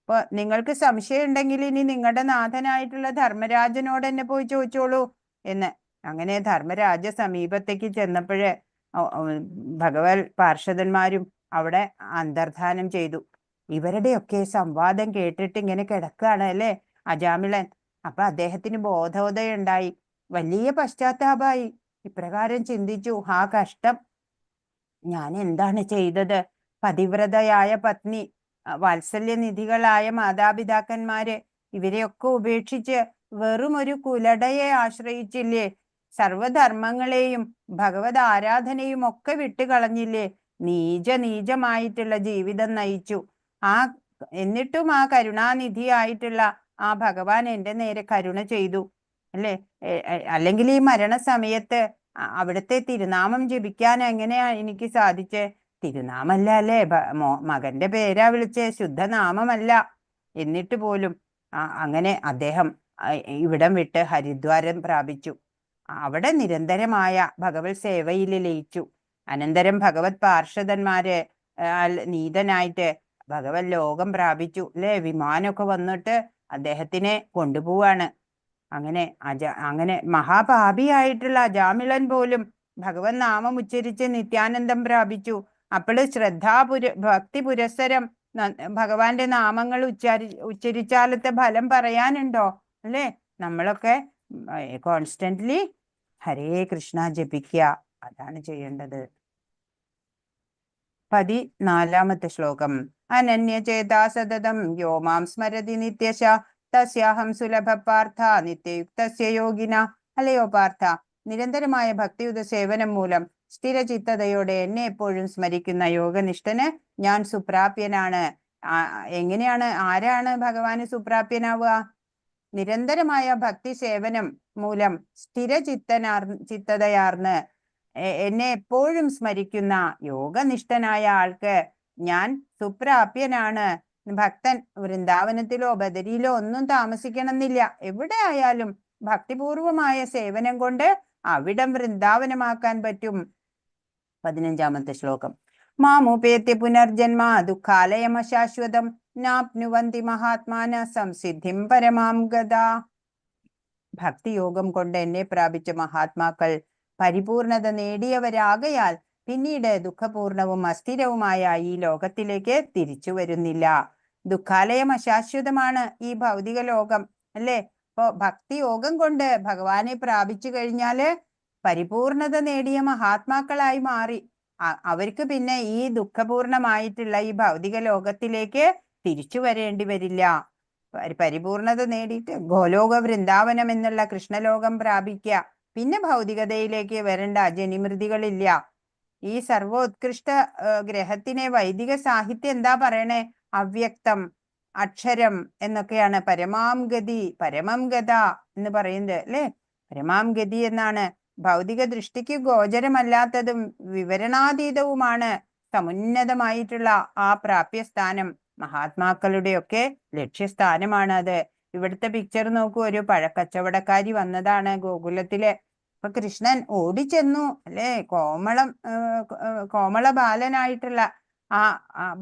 അപ്പൊ നിങ്ങൾക്ക് സംശയം ഉണ്ടെങ്കിൽ ഇനി നിങ്ങളുടെ നാഥനായിട്ടുള്ള ധർമ്മരാജനോട് തന്നെ പോയി ചോദിച്ചോളൂ എന്ന്. അങ്ങനെ ധർമ്മരാജ സമീപത്തേക്ക് ചെന്നപ്പോഴ് ഭഗവത് പാർഷദന്മാരും അവിടെ അന്തർധാനം ചെയ്തു. ഇവരുടെയൊക്കെ സംവാദം കേട്ടിട്ട് ഇങ്ങനെ കിടക്കുകയാണ് അല്ലേ അജാമിളൻ. അപ്പൊ അദ്ദേഹത്തിന് ബോധോദയം ഉണ്ടായി, വലിയ പശ്ചാത്താപമായി. ഇപ്രകാരം ചിന്തിച്ചു, ആ കഷ്ടം, ഞാൻ എന്താണ് ചെയ്തത്? പതിവ്രതയായ പത്നി, വാത്സല്യനിധികളായ മാതാപിതാക്കന്മാര്, ഇവരെയൊക്കെ ഉപേക്ഷിച്ച് വെറും ഒരു കുലടയെ ആശ്രയിച്ചില്ലേ? സർവധർമ്മങ്ങളെയും ഭഗവത് ആരാധനയും ഒക്കെ വിട്ടുകളഞ്ഞില്ലേ? നീചമായിട്ടുള്ള ജീവിതം നയിച്ചു. എന്നിട്ടും ആ കരുണാനിധിയായിട്ടുള്ള ആ ഭഗവാൻ എൻ്റെ നേരെ കരുണ ചെയ്തു അല്ലേ? അല്ലെങ്കിൽ ഈ മരണസമയത്ത് അവിടുത്തെ തിരുനാമം ജപിക്കാൻ എങ്ങനെയാ എനിക്ക് സാധിച്ചേ? തിരുനാമല്ല അല്ലേ, മകന്റെ പേരാ വിളിച്ചേ, ശുദ്ധനാമമല്ല. എന്നിട്ട് പോലും അങ്ങനെ അദ്ദേഹം ഇവിടം വിട്ട് ഹരിദ്വാരം പ്രാപിച്ചു. അവിടെ നിരന്തരമായ ഭഗവത് സേവയിൽ ലയിച്ചു. അനന്തരം ഭഗവത് പാർഷദന്മാര് നീതനായിട്ട് ഭഗവത് ലോകം പ്രാപിച്ചു അല്ലേ? വിമാനമൊക്കെ വന്നിട്ട് അദ്ദേഹത്തിനെ കൊണ്ടുപോവാണ്. അങ്ങനെ മഹാപാപിയായിട്ടുള്ള അജാമിളൻ പോലും ഭഗവത് നാമം ഉച്ചരിച്ച് നിത്യാനന്ദം പ്രാപിച്ചു. അപ്പോൾ ഭക്തി പുരസ്സരം ഭഗവാന്റെ നാമങ്ങൾ ഉച്ചരിച്ചാലത്തെ ഫലം പറയാനുണ്ടോ അല്ലേ? നമ്മളൊക്കെ കോൺസ്റ്റന്റ്ലി ഹരേ കൃഷ്ണ ജപിക്കുക, അതാണ് ചെയ്യേണ്ടത്. 14-ാമത്തെ ശ്ലോകം. അനന്യചേതാ സതതം യോ മാം സ്മരതി നിത്യശ തസ്യാഹം സുലഭ പാർത്ഥ നിത്യയുക്തസ്യ യോഗിന. അല്ലയോ പാർത്ഥ, നിരന്തരമായ ഭക്തിയുത സേവനം മൂലം സ്ഥിരചിത്തതയോടെ എന്നെ എപ്പോഴും സ്മരിക്കുന്ന യോഗനിഷ്ഠന് ഞാൻ സുപ്രാപ്യനാണ്. എങ്ങനെയാണ്, ആരാണ് ഭഗവാന് സുപ്രാപ്യനാവുക? നിരന്തരമായ ഭക്തി സേവനം മൂലം ചിത്തതയാർന്ന് എന്നെ എപ്പോഴും സ്മരിക്കുന്ന യോഗനിഷ്ഠനായ ആൾക്ക് ഞാൻ സുപ്രാപ്യനാണ്. ഭക്തൻ വൃന്ദാവനത്തിലോ ബദരിയിലോ ഒന്നും താമസിക്കണമെന്നില്ല. എവിടെ ആയാലും ഭക്തിപൂർവമായ സേവനം കൊണ്ട് അവിടം വൃന്ദാവനമാക്കാൻ പറ്റും. 15ാമത്തെ ശ്ലോകം. മാമുപേത്യ പുനർജന്മ ദുഃഖാലയമശാശ്വതം നാപ്നുവന്തി മഹാത്മാന സംസിദ്ധിം പരമാം ഗതാ. ഭക്തിയോഗം കൊണ്ട് എന്നെ പ്രാപിച്ച മഹാത്മാക്കൾ പരിപൂർണത നേടിയവരാകയാൽ പിന്നീട് ദുഃഖപൂർണവും അസ്ഥിരവുമായ ഈ ലോകത്തിലേക്ക് തിരിച്ചു വരുന്നില്ല. ദുഃഖാലയം അശാശ്വതമാണ് ഈ ഭൗതിക ലോകം, അല്ലേ? അപ്പോ ഭക്തിയോഗം കൊണ്ട് ഭഗവാനെ പ്രാപിച്ചു കഴിഞ്ഞാല് പരിപൂർണത നേടിയ മഹാത്മാക്കളായി മാറി. അവർക്ക് പിന്നെ ഈ ദുഃഖപൂർണമായിട്ടുള്ള ഈ ഭൗതിക ലോകത്തിലേക്ക് തിരിച്ചു വരേണ്ടി വരില്ല. പരിപൂർണത നേടിയിട്ട് ഗോലോക വൃന്ദാവനം എന്നുള്ള കൃഷ്ണലോകം പ്രാപിക്കുക. പിന്നെ ഭൗതികതയിലേക്ക് വരേണ്ട ജനിമൃതികളില്ല. ഈ സർവോത്കൃഷ്ട ഗ്രഹത്തിനെ വൈദിക സാഹിത്യം എന്താ പറയണേ? അവ്യക്തം, അക്ഷരം എന്നൊക്കെയാണ്. പരമാം ഗതി, പരമം ഗത എന്ന് പറയുന്നത്, അല്ലെ? പരമാം ഗതി എന്നാണ്. ഭൗതിക ദൃഷ്ടിക്ക് ഗോചരമല്ലാത്തതും വിവരണാതീതവുമാണ് സമുന്നതമായിട്ടുള്ള ആ പ്രാപ്യസ്ഥാനം. മഹാത്മാക്കളുടെയൊക്കെ ലക്ഷ്യസ്ഥാനമാണ് അത്. ഇവിടുത്തെ പിക്ചർ നോക്കൂ. ഒരു പഴക്കച്ചവടക്കാരി വന്നതാണ് ഗോകുലത്തിലെ. അപ്പൊ കൃഷ്ണൻ ഓടിച്ചെന്നു, അല്ലെ? കോമള ബാലനായിട്ടുള്ള ആ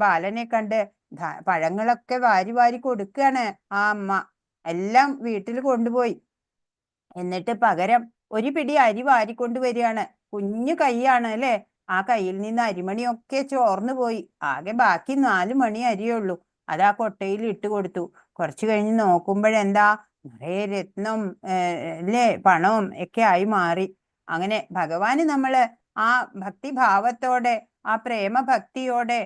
ബാലനെ കണ്ട് പഴങ്ങളൊക്കെ വാരി വാരി കൊടുക്കുകയാണ് ആ അമ്മ. എല്ലാം വീട്ടിൽ കൊണ്ടുപോയി. എന്നിട്ട് പകരം ഒരു പിടി അരി വാരിക്കൊണ്ടുവരികയാണ്. കുഞ്ഞു കൈയാണ്, അല്ലെ? ആ കയ്യിൽ നിന്ന് അരിമണിയൊക്കെ ചോർന്നു പോയി. ആകെ ബാക്കി 4 മണി അരിയുള്ളൂ. അത് ആ കൊട്ടയിൽ ഇട്ട് കൊടുത്തു. കുറച്ചു കഴിഞ്ഞ് നോക്കുമ്പോഴെന്താ, നിറയെ രത്നം, അല്ലേ, പണവും ഒക്കെ ആയി മാറി. അങ്ങനെ ഭഗവാന് നമ്മള് ആ ഭക്തിഭാവത്തോടെ, ആ പ്രേമഭക്തിയോടെ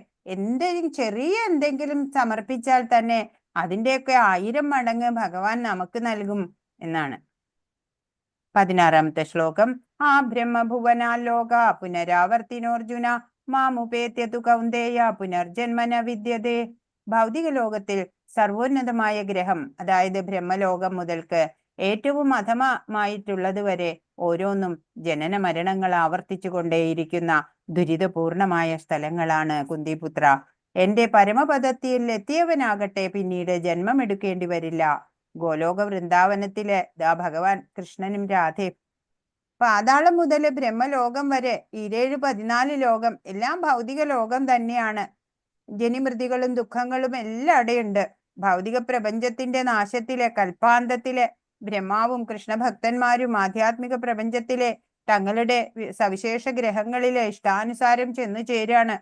ചെറിയ എന്തെങ്കിലും സമർപ്പിച്ചാൽ തന്നെ അതിൻ്റെയൊക്കെ 1000 മടങ്ങ് ഭഗവാൻ നമുക്ക് നൽകും എന്നാണ്. 16ാമത്തെ ശ്ലോകം. ആ ബ്രഹ്മഭുവനാലോക പുനരാവർത്തിനോർജുന മാമുപേത്യതു കൗന്ദേയ പുനർജന്മന വിദ്യതേ. ഭൗതിക ലോകത്തിൽ സർവോന്നതമായ ഗ്രഹം, അതായത് ബ്രഹ്മലോകം മുതൽക്ക് ഏറ്റവും അധമമായിട്ടുള്ളത് വരെ ഓരോന്നും ജനന മരണങ്ങൾ ആവർത്തിച്ചു കൊണ്ടേയിരിക്കുന്ന ദുരിതപൂർണമായ സ്ഥലങ്ങളാണ് കുന്തിപുത്ര. എന്റെ പരമപദത്തിൽ എത്തിയവനാകട്ടെ പിന്നീട് ജന്മമെടുക്കേണ്ടി വരില്ല. ഗോലോക വൃന്ദാവനത്തിലെ ഭഗവാൻ കൃഷ്ണനും രാധയും. പാതാളം മുതൽ ബ്രഹ്മലോകം വരെ 14 ലോകം എല്ലാം ഭൗതിക ലോകം തന്നെയാണ്. ജനിമൃതികളും ദുഃഖങ്ങളും എല്ലാം അവിടെയുണ്ട്. ഭൗതിക പ്രപഞ്ചത്തിന്റെ നാശത്തിലെ കൽപ്പാന്തത്തിലെ ബ്രഹ്മാവും കൃഷ്ണഭക്തന്മാരും ആധ്യാത്മിക പ്രപഞ്ചത്തിലെ തങ്ങളുടെ സവിശേഷ ഗ്രഹങ്ങളിലെ ഇഷ്ടാനുസാരം ചെന്നു ചേരാണ്.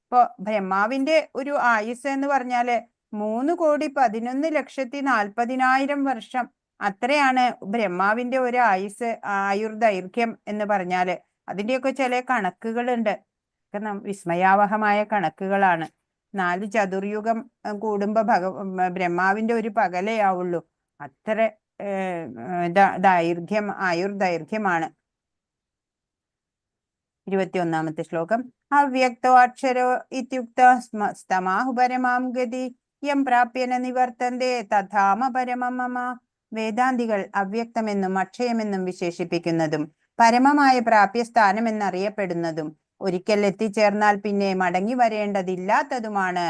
ഇപ്പോ ബ്രഹ്മാവിന്റെ ഒരു ആയുസ് എന്ന് പറഞ്ഞാല് 3,11,40,000 വർഷം. അത്രയാണ് ബ്രഹ്മാവിന്റെ ഒരു ആയുർദൈർഘ്യം എന്ന് പറഞ്ഞാല്. അതിന്റെയൊക്കെ ചില കണക്കുകളുണ്ട്. വിസ്മയാവഹമായ കണക്കുകളാണ്. 4 ചതുർയുഗം കൂടുമ്പോ ബ്രഹ്മാവിന്റെ ഒരു പകലേ അത്ര ആയുർദൈർഘ്യമാണ്. 21ാമത്തെ ശ്ലോകം. അവ്യക്തോ അക്ഷരോ ഇത്യുക്ത സ്തമാഹു പരമാം ഗതി യം പ്രാപ്യന നിവർത്തന്തേ തഥാമ പരമം മമ. വേദാന്തികൾ അവ്യക്തമെന്നും അക്ഷയമെന്നും വിശേഷിപ്പിക്കുന്നതും പരമമായ പ്രാപ്യസ്ഥാനം എന്നറിയപ്പെടുന്നതും ഒരിക്കൽ എത്തിച്ചേർന്നാൽ പിന്നെ മടങ്ങി വരേണ്ടതില്ലാത്തതുമാണ്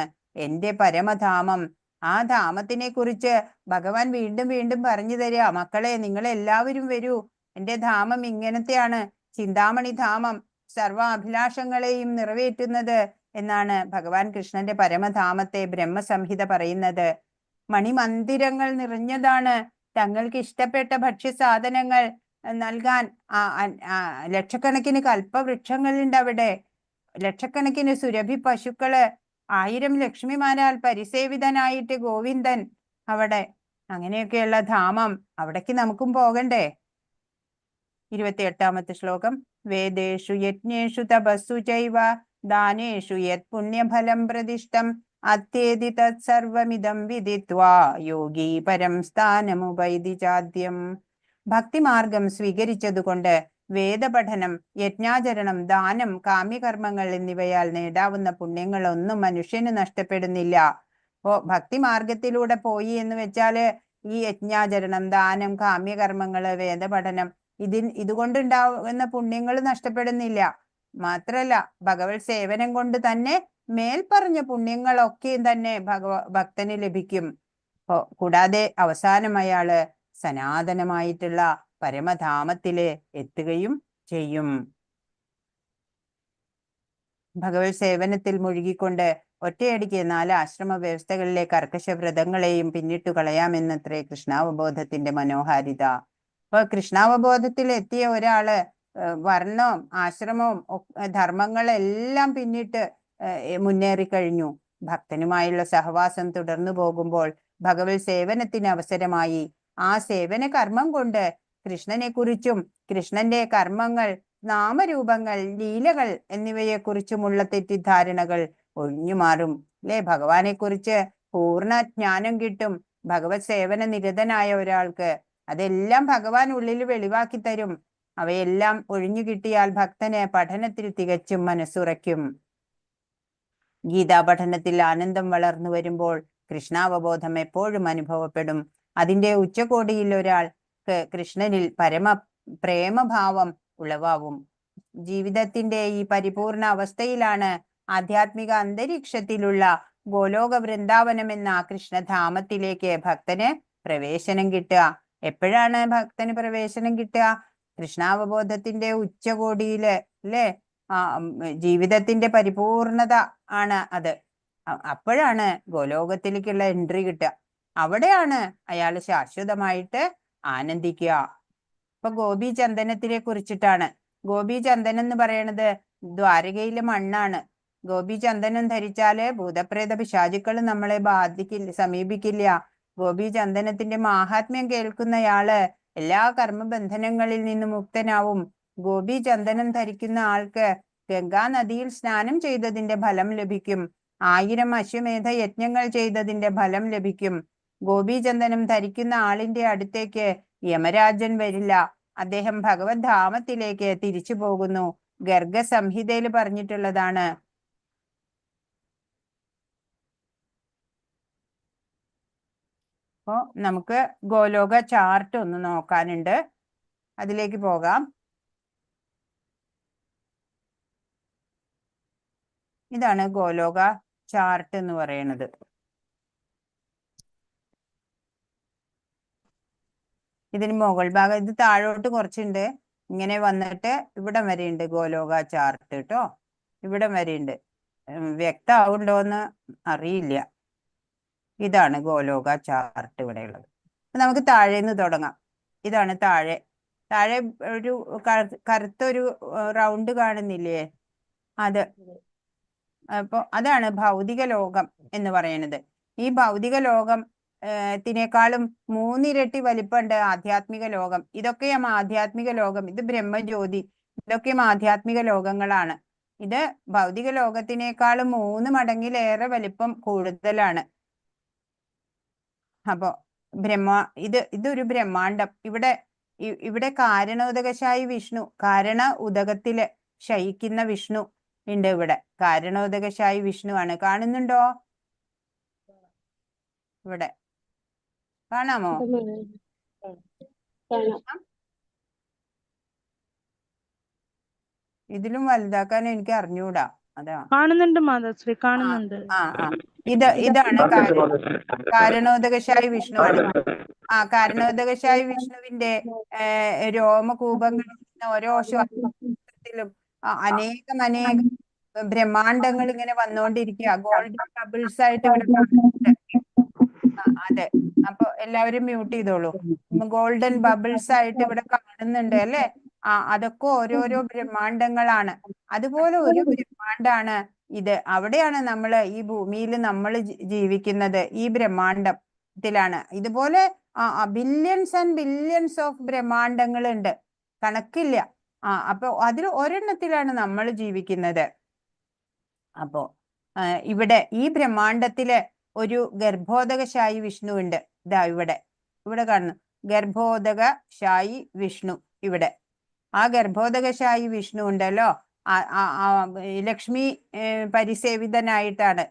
എന്റെ പരമധാമം. ആ ധാമത്തിനെ കുറിച്ച് ഭഗവാൻ വീണ്ടും വീണ്ടും പറഞ്ഞു തരിക. മക്കളെ, നിങ്ങളെല്ലാവരും വരൂ, എന്റെ ധാമം ഇങ്ങനത്തെയാണ്. ചിന്താമണി ധാമം, സർവ അഭിലാഷങ്ങളെയും നിറവേറ്റുന്നത് എന്നാണ് ഭഗവാൻ കൃഷ്ണന്റെ പരമധാമത്തെ ബ്രഹ്മസംഹിത പറയുന്നത്. മണിമന്ദിരങ്ങൾ നിറഞ്ഞതാണ്. തങ്ങൾക്ക് ഇഷ്ടപ്പെട്ട ഭക്ഷ്യസാധനങ്ങൾ നൽകാൻ ലക്ഷക്കണക്കിന് കൽപ്പവൃക്ഷങ്ങളുണ്ട് അവിടെ. ലക്ഷക്കണക്കിന് സുരഭി പശുക്കള്, 1000 ലക്ഷ്മിമാരാൽ പരിസേവിതനായിട്ട് ഗോവിന്ദൻ അവിടെ. അങ്ങനെയൊക്കെയുള്ള ധാമം, അവിടേക്ക് നമുക്കും പോകണ്ടേ? 28ാമത്തെ ശ്ലോകം. വേദേഷു യജ്ഞേഷു തപസ്സു ചൈവ ദാനേഷു യത് പുണ്യഫലം പ്രതിഷ്ഠം അത്യേതി തത്സർവമിദം വിദിത്വാ യോഗി പരം സ്ഥാനമുപൈതി ചാദ്യം. ഭക്തിമാർഗം സ്വീകരിച്ചതുകൊണ്ട് വേദപഠനം, യജ്ഞാചരണം, ദാനം, കാമ്യകർമ്മങ്ങൾ എന്നിവയാൽ നേടാവുന്ന പുണ്യങ്ങളൊന്നും മനുഷ്യന് നഷ്ടപ്പെടുന്നില്ല. അപ്പോ ഭക്തിമാർഗത്തിലൂടെ പോയി എന്ന് വെച്ചാല് ഈ യജ്ഞാചരണം, ദാനം, കാമ്യകർമ്മങ്ങള്, വേദപഠനം ഇതുകൊണ്ടുണ്ടാവുന്ന പുണ്യങ്ങൾ നഷ്ടപ്പെടുന്നില്ല. മാത്രല്ല ഭഗവത് സേവനം കൊണ്ട് തന്നെ മേൽപ്പറഞ്ഞ പുണ്യങ്ങളൊക്കെയും തന്നെ ഭക്തന് ലഭിക്കും. കൂടാതെ അവസാനം അയാള് സനാതനമായിട്ടുള്ള പരമധാമത്തില് എത്തുകയും ചെയ്യും. ഭഗവത് സേവനത്തിൽ മുഴുകിക്കൊണ്ട് ഒറ്റയടിക്ക് 4 ആശ്രമ വ്യവസ്ഥകളിലെ കർക്കശ വ്രതങ്ങളെയും പിന്നിട്ടു കളയാമെന്നത്രേ കൃഷ്ണാവബോധത്തിന്റെ മനോഹാരിത. അപ്പൊ കൃഷ്ണാവബോധത്തിൽ എത്തിയ ഒരാള് വർണ്ണവും ആശ്രമവും ധർമ്മങ്ങളെല്ലാം പിന്നിട്ട് മുന്നേറിക്കഴിഞ്ഞു. ഭക്തനുമായുള്ള സഹവാസം തുടർന്നു പോകുമ്പോൾ ഭഗവത് സേവനത്തിന് അവസരമായി. ആ സേവന കർമ്മം കൊണ്ട് കൃഷ്ണനെ കുറിച്ചും കൃഷ്ണന്റെ കർമ്മങ്ങൾ, നാമരൂപങ്ങൾ, ലീലകൾ എന്നിവയെക്കുറിച്ചുമുള്ള തെറ്റിദ്ധാരണകൾ ഒഴിഞ്ഞു മാറും. അല്ലെ, ഭഗവാനെ കുറിച്ച് പൂർണ്ണ ജ്ഞാനം കിട്ടും. ഭഗവത് സേവന നിരതനായ ഒരാൾക്ക് അതെല്ലാം ഭഗവാൻ ഉള്ളിൽ വെളിവാക്കി തരും. അവയെല്ലാം ഒഴിഞ്ഞു കിട്ടിയാൽ ഭക്തന് പഠനത്തിൽ തികച്ചും മനസ്സുറയ്ക്കും. ഗീതാ പഠനത്തിൽ ആനന്ദം വളർന്നു വരുമ്പോൾ കൃഷ്ണാവബോധം എപ്പോഴും അനുഭവപ്പെടും. അതിന്റെ ഉച്ചകോടിയിൽ ഒരാൾക്ക് കൃഷ്ണനിൽ പരമ പ്രേമഭാവം ഉളവാവും. ജീവിതത്തിന്റെ ഈ പരിപൂർണ അവസ്ഥയിലാണ് ആധ്യാത്മിക അന്തരീക്ഷത്തിലുള്ള ഗോലോക വൃന്ദാവനം എന്ന കൃഷ്ണധാമത്തിലേക്ക് ഭക്തന് പ്രവേശനം കിട്ടുക. എപ്പോഴാണ് ഭക്തന് പ്രവേശനം കിട്ടുക? കൃഷ്ണാവബോധത്തിന്റെ ഉച്ചകോടിയില്, അല്ലെ, ജീവിതത്തിന്റെ പരിപൂർണത ആണ് അത്. അപ്പോഴാണ് ഗോലോകത്തിലേക്കുള്ള എൻട്രി കിട്ടുക. അവിടെയാണ് അയാൾ ശാശ്വതമായിട്ട് ആനന്ദിക്കുക. ഇപ്പൊ ഗോപി ചന്ദനത്തിനെ കുറിച്ചിട്ടാണ്. ഗോപി ചന്ദനം എന്ന് പറയണത് ദ്വാരകയിലെ മണ്ണാണ്. ഗോപി ചന്ദനം ധരിച്ചാല് ഭൂതപ്രേത പിശാചുക്കൾ നമ്മളെ സമീപിക്കില്ല. ഗോപി ചന്ദനത്തിന്റെ മാഹാത്മ്യം കേൾക്കുന്നയാള് എല്ലാ കർമ്മബന്ധനങ്ങളിൽ നിന്നും മുക്തനാവും. ഗോപി ചന്ദനം ധരിക്കുന്ന ആൾക്ക് ഗംഗാ നദിയിൽ സ്നാനം ചെയ്തതിന്റെ ഫലം ലഭിക്കും. 1000 അശ്വമേധ യജ്ഞങ്ങൾ ചെയ്തതിന്റെ ഫലം ലഭിക്കും. ഗോപി ചന്ദനം ധരിക്കുന്ന ആളിന്റെ അടുത്തേക്ക് യമരാജൻ വരില്ല. അദ്ദേഹം ഭഗവത് ധാമത്തിലേക്ക് തിരിച്ചു പോകുന്നു. ഗർഗ സംഹിതയിൽ പറഞ്ഞിട്ടുള്ളതാണ്. അപ്പോ നമുക്ക് ഗോലോക ചാർട്ട് ഒന്ന് നോക്കാനുണ്ട്. അതിലേക്ക് പോകാം. ഇതാണ് ഗോലോക ചാർട്ട് എന്ന് പറയുന്നത്. ഇതിന് മുകൾ ഭാഗം, ഇത് താഴോട്ട് കുറച്ചുണ്ട്, ഇങ്ങനെ വന്നിട്ട് ഇവിടം വരെയുണ്ട് ഗോലോക ചാർട്ട് കേട്ടോ. ഇവിടം വരെയുണ്ട്. വ്യക്തമാവുണ്ടോന്ന് അറിയില്ല. ഇതാണ് ഗോലോക ചാർട്ട് ഇവിടെയുള്ളത്. നമുക്ക് താഴേന്ന് തുടങ്ങാം. ഇതാണ് താഴെ. താഴെ ഒരു കറുത്തൊരു റൗണ്ട് കാണുന്നില്ലേ? അത് അപ്പൊ അതാണ് ഭൗതിക ലോകം എന്ന് പറയുന്നത്. ഈ ഭൗതിക ലോകം ത്തിനേക്കാളും 3 ഇരട്ടി വലിപ്പമുണ്ട് ആധ്യാത്മിക ലോകം. ഇതൊക്കെയും ആധ്യാത്മിക ലോകം. ഇത് ബ്രഹ്മജ്യോതി. ഇതൊക്കെയും ആധ്യാത്മിക ലോകങ്ങളാണ്. ഇത് ഭൗതിക ലോകത്തിനേക്കാളും 3 മടങ്ങിലേറെ വലിപ്പം കൂടുതലാണ്. അപ്പോ ഇതൊരു ബ്രഹ്മാണ്ടം. ഇവിടെ കാരണോദകശായി വിഷ്ണു, കാരണ ഉദകത്തില് ശയിക്കുന്ന വിഷ്ണു ഉണ്ട്. ഇവിടെ കാരണോദകശായി വിഷ്ണു ആണ്. കാണുന്നുണ്ടോ? ഇവിടെ കാണാമോ? ഇതിലും വലുതാക്കാൻ എനിക്ക് അറിഞ്ഞൂടാ. അതാ കാണുന്നുണ്ട് മാതാശ്രീ, കാണുന്നുണ്ട്. ഇതാണ് കാരണോദകശായി വിഷ്ണു ആണ്. കാരണോദകശായി വിഷ്ണുവിന്റെ രോമകൂപങ്ങളിൽ ഓരോ ശ്വാസത്തിലും അനേകം ബ്രഹ്മാണ്ടങ്ങൾ ഇങ്ങനെ വന്നുകൊണ്ടിരിക്കുക. ഗോൾഡൻ ബബിൾസ് ആയിട്ട് ഇവിടെ കാണുന്നുണ്ട്. അതെ, അപ്പൊ എല്ലാവരും മ്യൂട്ട് ചെയ്തോളൂ. ഗോൾഡൻ ബബിൾസ് ആയിട്ട് ഇവിടെ കാണുന്നുണ്ട് അല്ലെ? അതൊക്കെ ഓരോരോ ബ്രഹ്മാണ്ടങ്ങളാണ്. അതുപോലെ ഒരു ബ്രഹ്മാണ്ടാണ് ഇത്. അവിടെയാണ് നമ്മൾ ഈ ഭൂമിയിൽ നമ്മൾ ജീവിക്കുന്നത്. ഈ ബ്രഹ്മാണ്ടത്തിലാണ്. ഇതുപോലെ ബില്യൺസ് ആൻഡ് ബില്യൺസ് ഓഫ് ബ്രഹ്മാണ്ടങ്ങൾ ഉണ്ട്, കണക്കില്ല. അപ്പൊ അതിൽ ഒരെണ്ണത്തിലാണ് നമ്മൾ ജീവിക്കുന്നത്. അപ്പോ ഇവിടെ ഈ ബ്രഹ്മാണ്ടത്തില് ഒരു ഗർഭോദകശായി വിഷ്ണു ഉണ്ട്. ഇതാ ഇവിടെ ഇവിടെ കാണുന്നു ഗർഭോദകശായി വിഷ്ണു. ഇവിടെ ആ ഗർഭോദകശായി വിഷ്ണു ഉണ്ടല്ലോ, ലക്ഷ്മി പരിസേവിതനായിട്ടാണ്.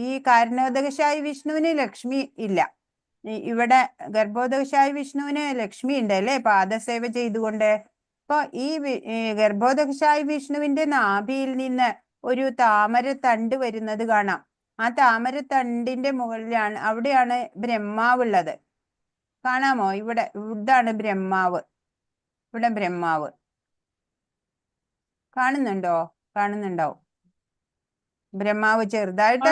ഈ കാരണോദകശായി വിഷ്ണുവിന് ലക്ഷ്മി ഇല്ല. ഇവിടെ ഗർഭോദകശായി വിഷ്ണുവിന് ലക്ഷ്മി ഉണ്ട് അല്ലേ, പാദസേവ ചെയ്തുകൊണ്ട്. അപ്പൊ ഈ ഗർഭോദകശായി വിഷ്ണുവിന്റെ നാഭിയിൽ നിന്ന് ഒരു താമരത്തണ്ട് വരുന്നത് കാണാം. ആ താമരത്തണ്ടിന്റെ മുകളിലാണ്, അവിടെയാണ് ബ്രഹ്മാവുള്ളത്. കാണാമോ? ഇതാണ് ബ്രഹ്മാവ്. ഇവിടെ ബ്രഹ്മാവ് കാണുന്നുണ്ടാവും. ബ്രഹ്മാവ് ചെറുതായിട്ട്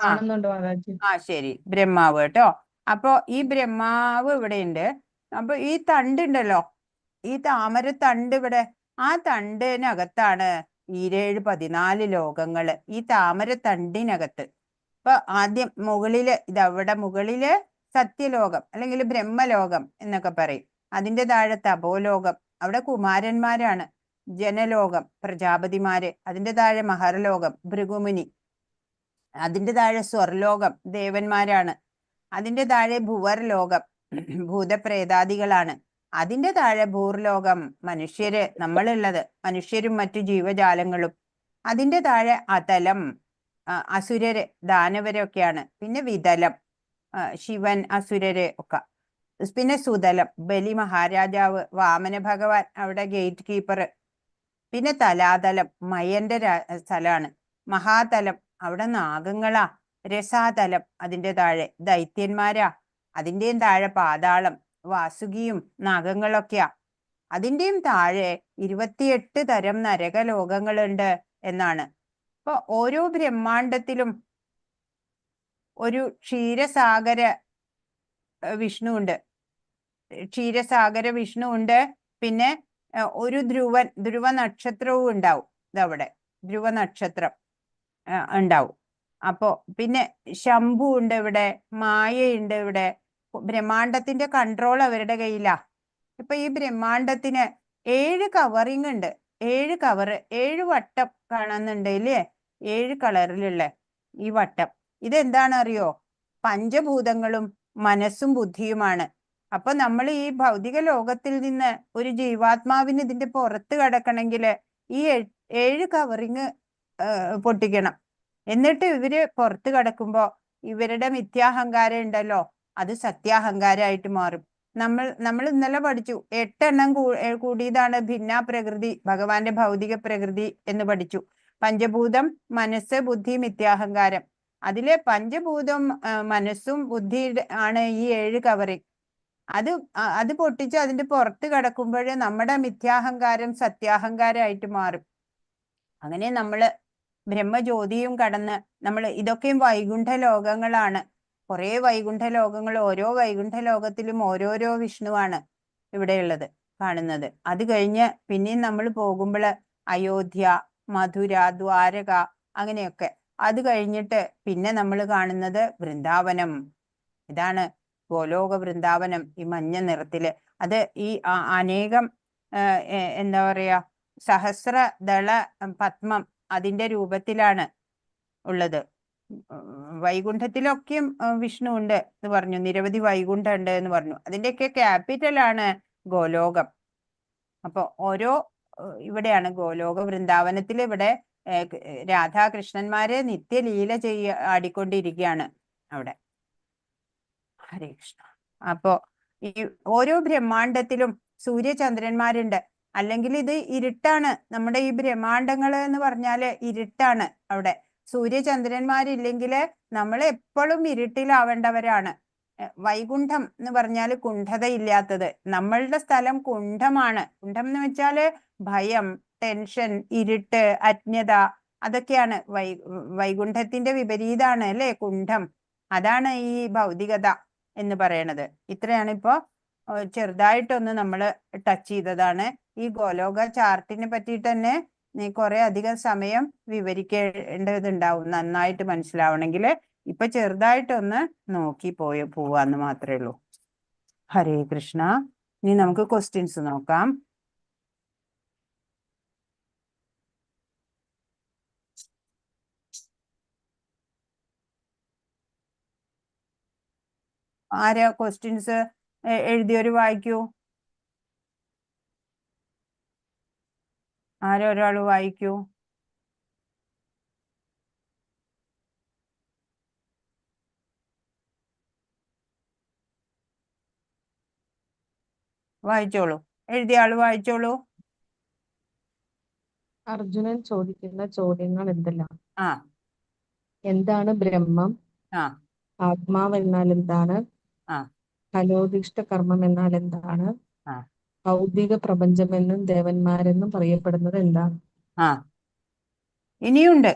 കാണുന്നുണ്ട് മാതാജി. ശരി, ബ്രഹ്മാവ് കേട്ടോ. അപ്പൊ ഈ ബ്രഹ്മാവ് ഇവിടെ ഉണ്ട്. അപ്പൊ ഈ തണ്ടുണ്ടല്ലോ, ഈ താമരത്തണ്ട് ഇവിടെ, ആ തണ്ടിനകത്താണ് 14 ലോകങ്ങള്, ഈ താമരത്തണ്ടിനകത്ത്. അപ്പൊ ആദ്യം മുകളില് ഇതവിടെ മുകളില് സത്യലോകം അല്ലെങ്കിൽ ബ്രഹ്മലോകം എന്നൊക്കെ പറയും. അതിന്റെ താഴെ തപോലോകം, അവിടെ കുമാരന്മാരാണ്. ജനലോകം, പ്രജാപതിമാര്. അതിന്റെ താഴെ മഹർലോകം, ഭൃഗുമുനി. അതിന്റെ താഴെ സ്വർലോകം, ദേവന്മാരാണ്. അതിന്റെ താഴെ ഭുവർലോകം, ഭൂതപ്രേതാദികളാണ്. അതിന്റെ താഴെ ഭൂർലോകം, മനുഷ്യര്, നമ്മളുള്ളത്, മനുഷ്യരും മറ്റു ജീവജാലങ്ങളും. അതിന്റെ താഴെ അതലം, അസുരര്, ദാനവരൊക്കെയാണ്. പിന്നെ വിതലം, ശിവൻ, അസുരര് ഒക്കെ. പിന്നെ സുതലം, ബലി മഹാരാജാവ്, വാമന ഭഗവാൻ, അവിടെ ഗേറ്റ് കീപ്പർ. പിന്നെ തലാതലം, മയന്റെ സ്ഥലമാണ്. മഹാതലം, അവിടെ നാഗങ്ങളാ. രസാതലം, അതിന്റെ താഴെ ദൈത്യന്മാരാ. അതിന്റെയും താഴെ പാതാളം, വാസുകിയും നാഗങ്ങളൊക്കെയാ. അതിന്റെയും താഴെ 28 തരം നരകലോകങ്ങളുണ്ട് എന്നാണ്. അപ്പൊ ഓരോ ബ്രഹ്മാണ്ടത്തിലും ഒരു ക്ഷീരസാഗര വിഷ്ണു ഉണ്ട്. പിന്നെ ഒരു ധ്രുവ നക്ഷത്രവും ഉണ്ടാവും. ഇതവിടെ ധ്രുവ നക്ഷത്രം ഉണ്ടാവും. അപ്പോ പിന്നെ ശംഭു ഉണ്ട് ഇവിടെ, മായയുണ്ട് ഇവിടെ. ബ്രഹ്മാണ്ടത്തിന്റെ കൺട്രോൾ അവരുടെ കയ്യിലാ. ഇപ്പൊ ഈ ബ്രഹ്മാണ്ടത്തിന് 7 കവറിങ് ഉണ്ട്. 7 കവറ്, 7 വട്ടം കാണുന്നുണ്ട് ഇല്ലേ? 7 കളറിലുള്ള ഈ വട്ടം, ഇതെന്താണ് അറിയോ? പഞ്ചഭൂതങ്ങളും മനസ്സും ബുദ്ധിയുമാണ്. അപ്പൊ നമ്മൾ ഈ ഭൗതിക ലോകത്തിൽ നിന്ന് ഒരു ജീവാത്മാവിന് ഇതിന്റെ പുറത്ത് കടക്കണമെങ്കിൽ ഈ 7 കവറിങ് പൊട്ടിക്കണം. എന്നിട്ട് ഇവര് പുറത്ത് കടക്കുമ്പോ ഇവരുടെ മിഥ്യാഹങ്കാരം ഉണ്ടല്ലോ, അത് സത്യാഹങ്കാരമായിട്ട് മാറും. നമ്മൾ ഇന്നലെ പഠിച്ചു 8 എണ്ണം കൂടിയതാണ് ഭിന്ന പ്രകൃതി, ഭഗവാന്റെ ഭൗതിക പ്രകൃതി എന്ന് പഠിച്ചു. പഞ്ചഭൂതം, മനസ്സ്, ബുദ്ധി, മിഥ്യാഹങ്കാരം. അതിലെ പഞ്ചഭൂതം, മനസ്സും ബുദ്ധി ആണ് ഈ 7 കവറിങ്. അത് പൊട്ടിച്ച് അതിന്റെ പുറത്ത് കടക്കുമ്പോൾ നമ്മുടെ മിഥ്യാഹങ്കാരം സത്യാഹങ്കാരമായിട്ട് മാറും. അങ്ങനെ നമ്മള് ബ്രഹ്മജ്യോതിയും കടന്ന് ഇതൊക്കെയും വൈകുണ്ഠ ലോകങ്ങളാണ്. കുറെ വൈകുണ്ഠ ലോകങ്ങൾ, ഓരോ വൈകുണ്ഠ ലോകത്തിലും ഓരോരോ വിഷ്ണുവാണ് ഇവിടെയുള്ളത് കാണുന്നത്. അത് കഴിഞ്ഞ് പിന്നെയും നമ്മൾ പോകുമ്പോൾ അയോധ്യ, മധുര, ദ്വാരക, അങ്ങനെയൊക്കെ. അത് കഴിഞ്ഞിട്ട് പിന്നെ നമ്മൾ കാണുന്നത് വൃന്ദാവനം. ഇതാണ് ഗോലോക വൃന്ദാവനം, ഈ മഞ്ഞ നിറത്തില്. അത് ഈ അനേകം എന്താ പറയാ, സഹസ്രദള പത്മം അതിന്റെ രൂപത്തിലാണ് ഉള്ളത്. വൈകുണ്ഠത്തിലൊക്കെയും വിഷ്ണു ഉണ്ട് എന്ന് പറഞ്ഞു, നിരവധി വൈകുണ്ഠം ഉണ്ട് എന്ന് പറഞ്ഞു. അതിന്റെയൊക്കെ ക്യാപിറ്റലാണ് ഗോലോകം. അപ്പൊ ഇവിടെയാണ് ഗോലോക വൃന്ദാവനത്തിൽ. ഇവിടെ രാധാകൃഷ്ണന്മാര് നിത്യലീല ആടിക്കൊണ്ടിരിക്കുകയാണ് അവിടെ. ഹരേ കൃഷ്ണ. അപ്പോ ഈ ഓരോ ബ്രഹ്മാണ്ടത്തിലും സൂര്യചന്ദ്രന്മാരുണ്ട്. അല്ലെങ്കിൽ ഇത് ഇരുട്ടാണ്. നമ്മുടെ ഈ ബ്രഹ്മാണ്ടങ്ങൾ എന്ന് പറഞ്ഞാല് ഇരുട്ടാണ്. അവിടെ സൂര്യചന്ദ്രന്മാരില്ലെങ്കിൽ നമ്മൾ എപ്പോഴും ഇരുട്ടിലാവേണ്ടവരാണ്. വൈകുണ്ഠം എന്ന് പറഞ്ഞാല് കുണ്ഠതയില്ലാത്തത്. നമ്മളുടെ സ്ഥലം കുണ്ഠമാണ്. കുണ്ഠം എന്ന് വെച്ചാല് ഭയം, ടെൻഷൻ, ഇരുട്ട്, അജ്ഞത, അതൊക്കെയാണ്. വൈകുണ്ഠത്തിന്റെ വിപരീതാണ് അല്ലെ കുണ്ഠം. അതാണ് ഈ ഭൗതികത എന്ന് പറയണത്. ഇത്രയാണ് ഇപ്പോ ചെറുതായിട്ടൊന്ന് നമ്മൾ ടച്ച് ചെയ്തതാണ്. ഈ ഗോലോക ചാർട്ടിനെ പറ്റിയിട്ട് തന്നെ കുറെ അധികം സമയം വിവരിക്കേണ്ടതുണ്ടാവും നന്നായിട്ട് മനസ്സിലാവണമെങ്കിൽ. ഇപ്പൊ ചെറുതായിട്ടൊന്ന് നോക്കി പോവാന്ന് മാത്രമേ ഉള്ളൂ. ഹരേ കൃഷ്ണ. ഇനി നമുക്ക് ക്വസ്റ്റ്യൻസ് നോക്കാം. ആരാ ക്വസ്റ്റ്യൻസ് എഴുതിയൊരു വായിക്കൂ. ആരൊരാൾ വായിക്കൂ. വായിച്ചോളൂ. എഴുതിയ ആള് വായിച്ചോളൂ. അർജുനൻ ചോദിക്കുന്ന ചോദ്യങ്ങൾ എന്തെല്ലാം? ആ എന്താണ് ബ്രഹ്മം? ആ ആത്മാവ് എന്നാൽ എന്താണ്? ആ ഫലോദിഷ്ട കർമ്മം എന്നാൽ എന്താണ്? ആ ഭൗതിക പ്രപഞ്ചമെന്നും ദേവന്മാരെന്നും പറയപ്പെടുന്നത് എന്താണ്? ആ ഇനിയുണ്ട്.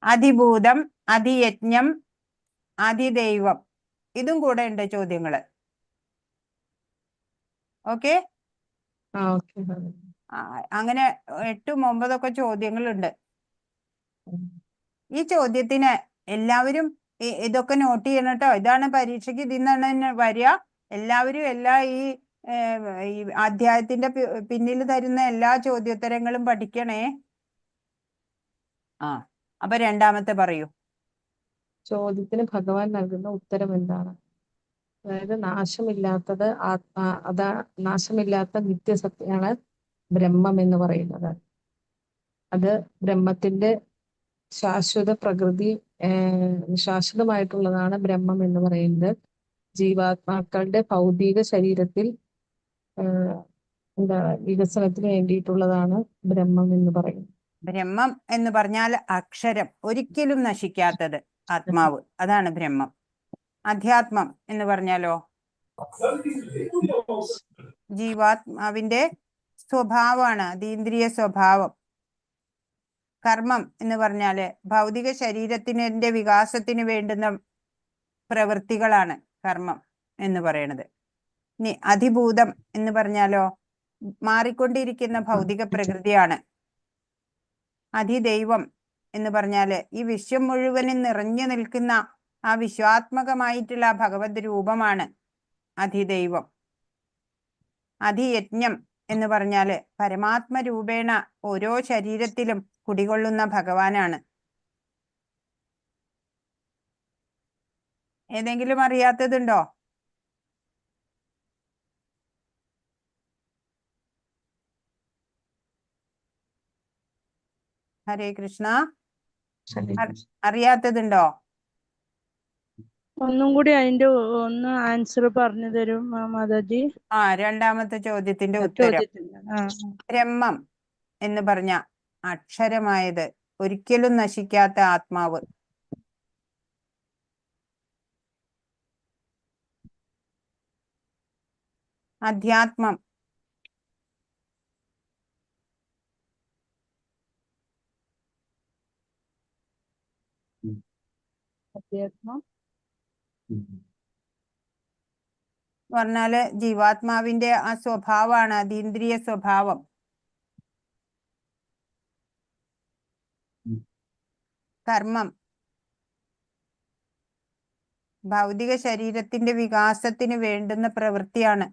അതിഭൂതം, അതിയജ്ഞം, അതിദൈവം, ഇതും കൂടെ ഉണ്ട് ചോദ്യങ്ങള്. ഓക്കെ. ഓക്കെ. അങ്ങനെ 8ഉം 9ഒക്കെ ചോദ്യങ്ങളുണ്ട്. ഈ ചോദ്യത്തിന് എല്ലാവരും ഇതൊക്കെ നോട്ട് ചെയ്യണം കേട്ടോ. ഇതാണ് പരീക്ഷയ്ക്ക് ഇതിൽ നിന്നാണ് വരിക. എല്ലാവരും ഈ അധ്യായത്തിന്റെ പിന്നിൽ തരുന്ന എല്ലാ ചോദ്യോത്തരങ്ങളും പഠിക്കണേ. അപ്പൊ രണ്ടാമത്തെ പറയൂ. ചോദ്യത്തിന് ഭഗവാൻ നൽകുന്ന ഉത്തരം എന്താണ്? അതായത് നാശമില്ലാത്തത് നാശമില്ലാത്ത നിത്യസത്യമാണ് ബ്രഹ്മം എന്ന് പറയുന്നത്. അത് ബ്രഹ്മത്തിന്റെ ശാശ്വത പ്രകൃതി, ശാശ്വതമായിട്ടുള്ളതാണ് ബ്രഹ്മം എന്ന് പറയുന്നത്. ജീവാത്മാക്കളുടെ ഭൗതിക ശരീരത്തിൽ വികസനത്തിന് വേണ്ടിയിട്ടുള്ളതാണ് ബ്രഹ്മം എന്ന് പറയുന്നത്. ബ്രഹ്മം എന്ന് പറഞ്ഞാൽ അക്ഷരം, ഒരിക്കലും നശിക്കാത്തത് ആത്മാവ്, അതാണ് ബ്രഹ്മം. അധ്യാത്മം എന്ന് പറഞ്ഞാലോ ജീവാത്മാവിന്റെ സ്വഭാവമാണ്, അതീന്ദ്രിയ സ്വഭാവം. കർമ്മം എന്ന് പറഞ്ഞാല് ഭൗതിക ശരീരത്തിന്റെ വികാസത്തിന് വേണ്ടുന്ന പ്രവൃത്തികളാണ് കർമ്മം എന്ന് പറയുന്നത്. ഇനി അതിഭൂതം എന്ന് പറഞ്ഞാലോ മാറിക്കൊണ്ടിരിക്കുന്ന ഭൗതിക പ്രകൃതിയാണ്. അതിദൈവം എന്ന് പറഞ്ഞാല് ഈ വിശ്വം മുഴുവനും നിറഞ്ഞു നിൽക്കുന്ന ആ വിശ്വാത്മകമായിട്ടുള്ള ഭഗവത് രൂപമാണ് അതിദൈവം. അതിയജ്ഞം എന്ന് പറഞ്ഞാല് പരമാത്മ രൂപേണ ഓരോ ശരീരത്തിലും കുടികൊള്ളുന്ന ഭഗവാനാണ്. ഏതെങ്കിലും അറിയാത്തതുണ്ടോ? ഹരേ കൃഷ്ണ. അറിയാത്തതുണ്ടോ? ഒന്നും കൂടി അതിന്റെ ഒന്ന് ആൻസർ പറഞ്ഞു തരും മാതാജി. രണ്ടാമത്തെ ചോദ്യത്തിന്റെ ഉത്തരം. ബ്രഹ്മം എന്ന് പറഞ്ഞ അക്ഷരമായത്, ഒരിക്കലും നശിക്കാത്ത ആത്മാവ്. അധ്യാത്മം പറഞ്ഞാല് ജീവാത്മാവിന്റെ ആ സ്വഭാവമാണ്, അതീന്ദ്രിയ സ്വഭാവം. കർമ്മം ഭൗതിക ശരീരത്തിന്റെ വികാസത്തിന് വേണ്ടുന്ന പ്രവൃത്തിയാണ്.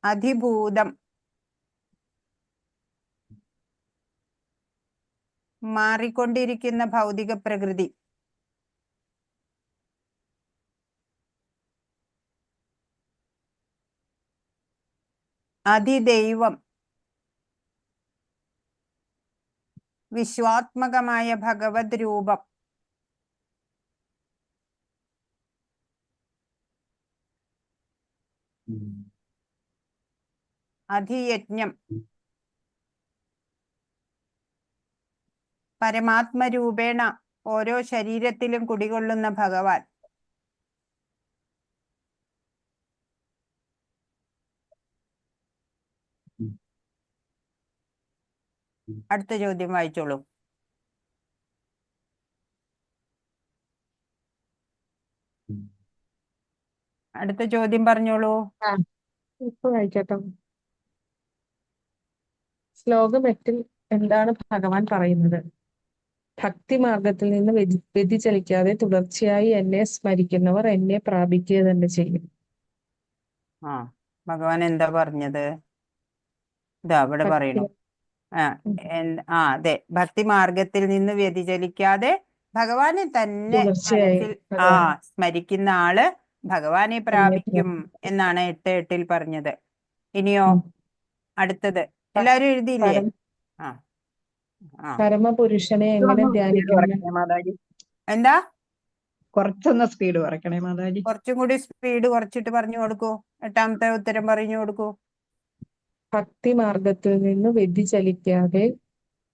അതിഭൂതം മാറിക്കൊണ്ടിരിക്കുന്ന ഭൗതിക പ്രകൃതി. അതിദൈവം വിശ്വാത്മകമായ ഭഗവത് രൂപം. അധിയജ്ഞം പരമാത്മരൂപേണ ഓരോ ശരീരത്തിലും കുടികൊള്ളുന്ന ഭഗവാൻ. അടുത്ത ചോദ്യം വായിച്ചോളൂ. അടുത്ത ചോദ്യം പറഞ്ഞോളൂ. ഇപ്പൊ വായിക്കട്ടോ. ശ്ലോകം 8 എന്താണ് ഭഗവാൻ പറയുന്നത്? ഭക്തി മാർഗത്തിൽ നിന്ന് വ്യതിചലിക്കാതെ തുടർച്ചയായി എന്നെ സ്മരിക്കുന്നവർ എന്നെ പ്രാപിക്കുക തന്നെ ചെയ്യും. ഭഗവാൻ എന്താ പറഞ്ഞത്? ഇതാ ഇവിടെ പറയണു. അതെ, ഭക്തി മാർഗത്തിൽ നിന്ന് വ്യതിചലിക്കാതെ ഭഗവാനെ തന്നെ തുടർച്ചയായി മനസ്സിൽ ഭഗവാൻ സ്മരിക്കുന്ന ആള് ഭഗവാനെ എന്നെ പ്രാപിക്കും പ്രാപിക്കും. എന്നാണ് 8:8 പറഞ്ഞത്. ഇനിയോ ഉം. അടുത്തത് പ- എല്ലാരും എഴുതിയില്ലേ? പരം ആ ആ പരമപുരുഷനെ എങ്ങനെ കുറച്ചൊന്ന് സ്പീഡ് ധ്യാനിക്കണം? കുറയ്ക്കണേ മാതാജി, എന്താ കുറച്ചൊന്ന് സ്പീഡ് കുറയ്ക്കണേ മാതാജി. കുറച്ചും കൂടി സ്പീഡ് കുറച്ചിട്ട് പറഞ്ഞു കൊടുക്കൂ. 8ാമത്തെ ഉത്തരം പറഞ്ഞു കൊടുക്കൂ. ഭക്തി മാർഗത്തിൽ നിന്ന് വ്യതിചലിക്കാതെ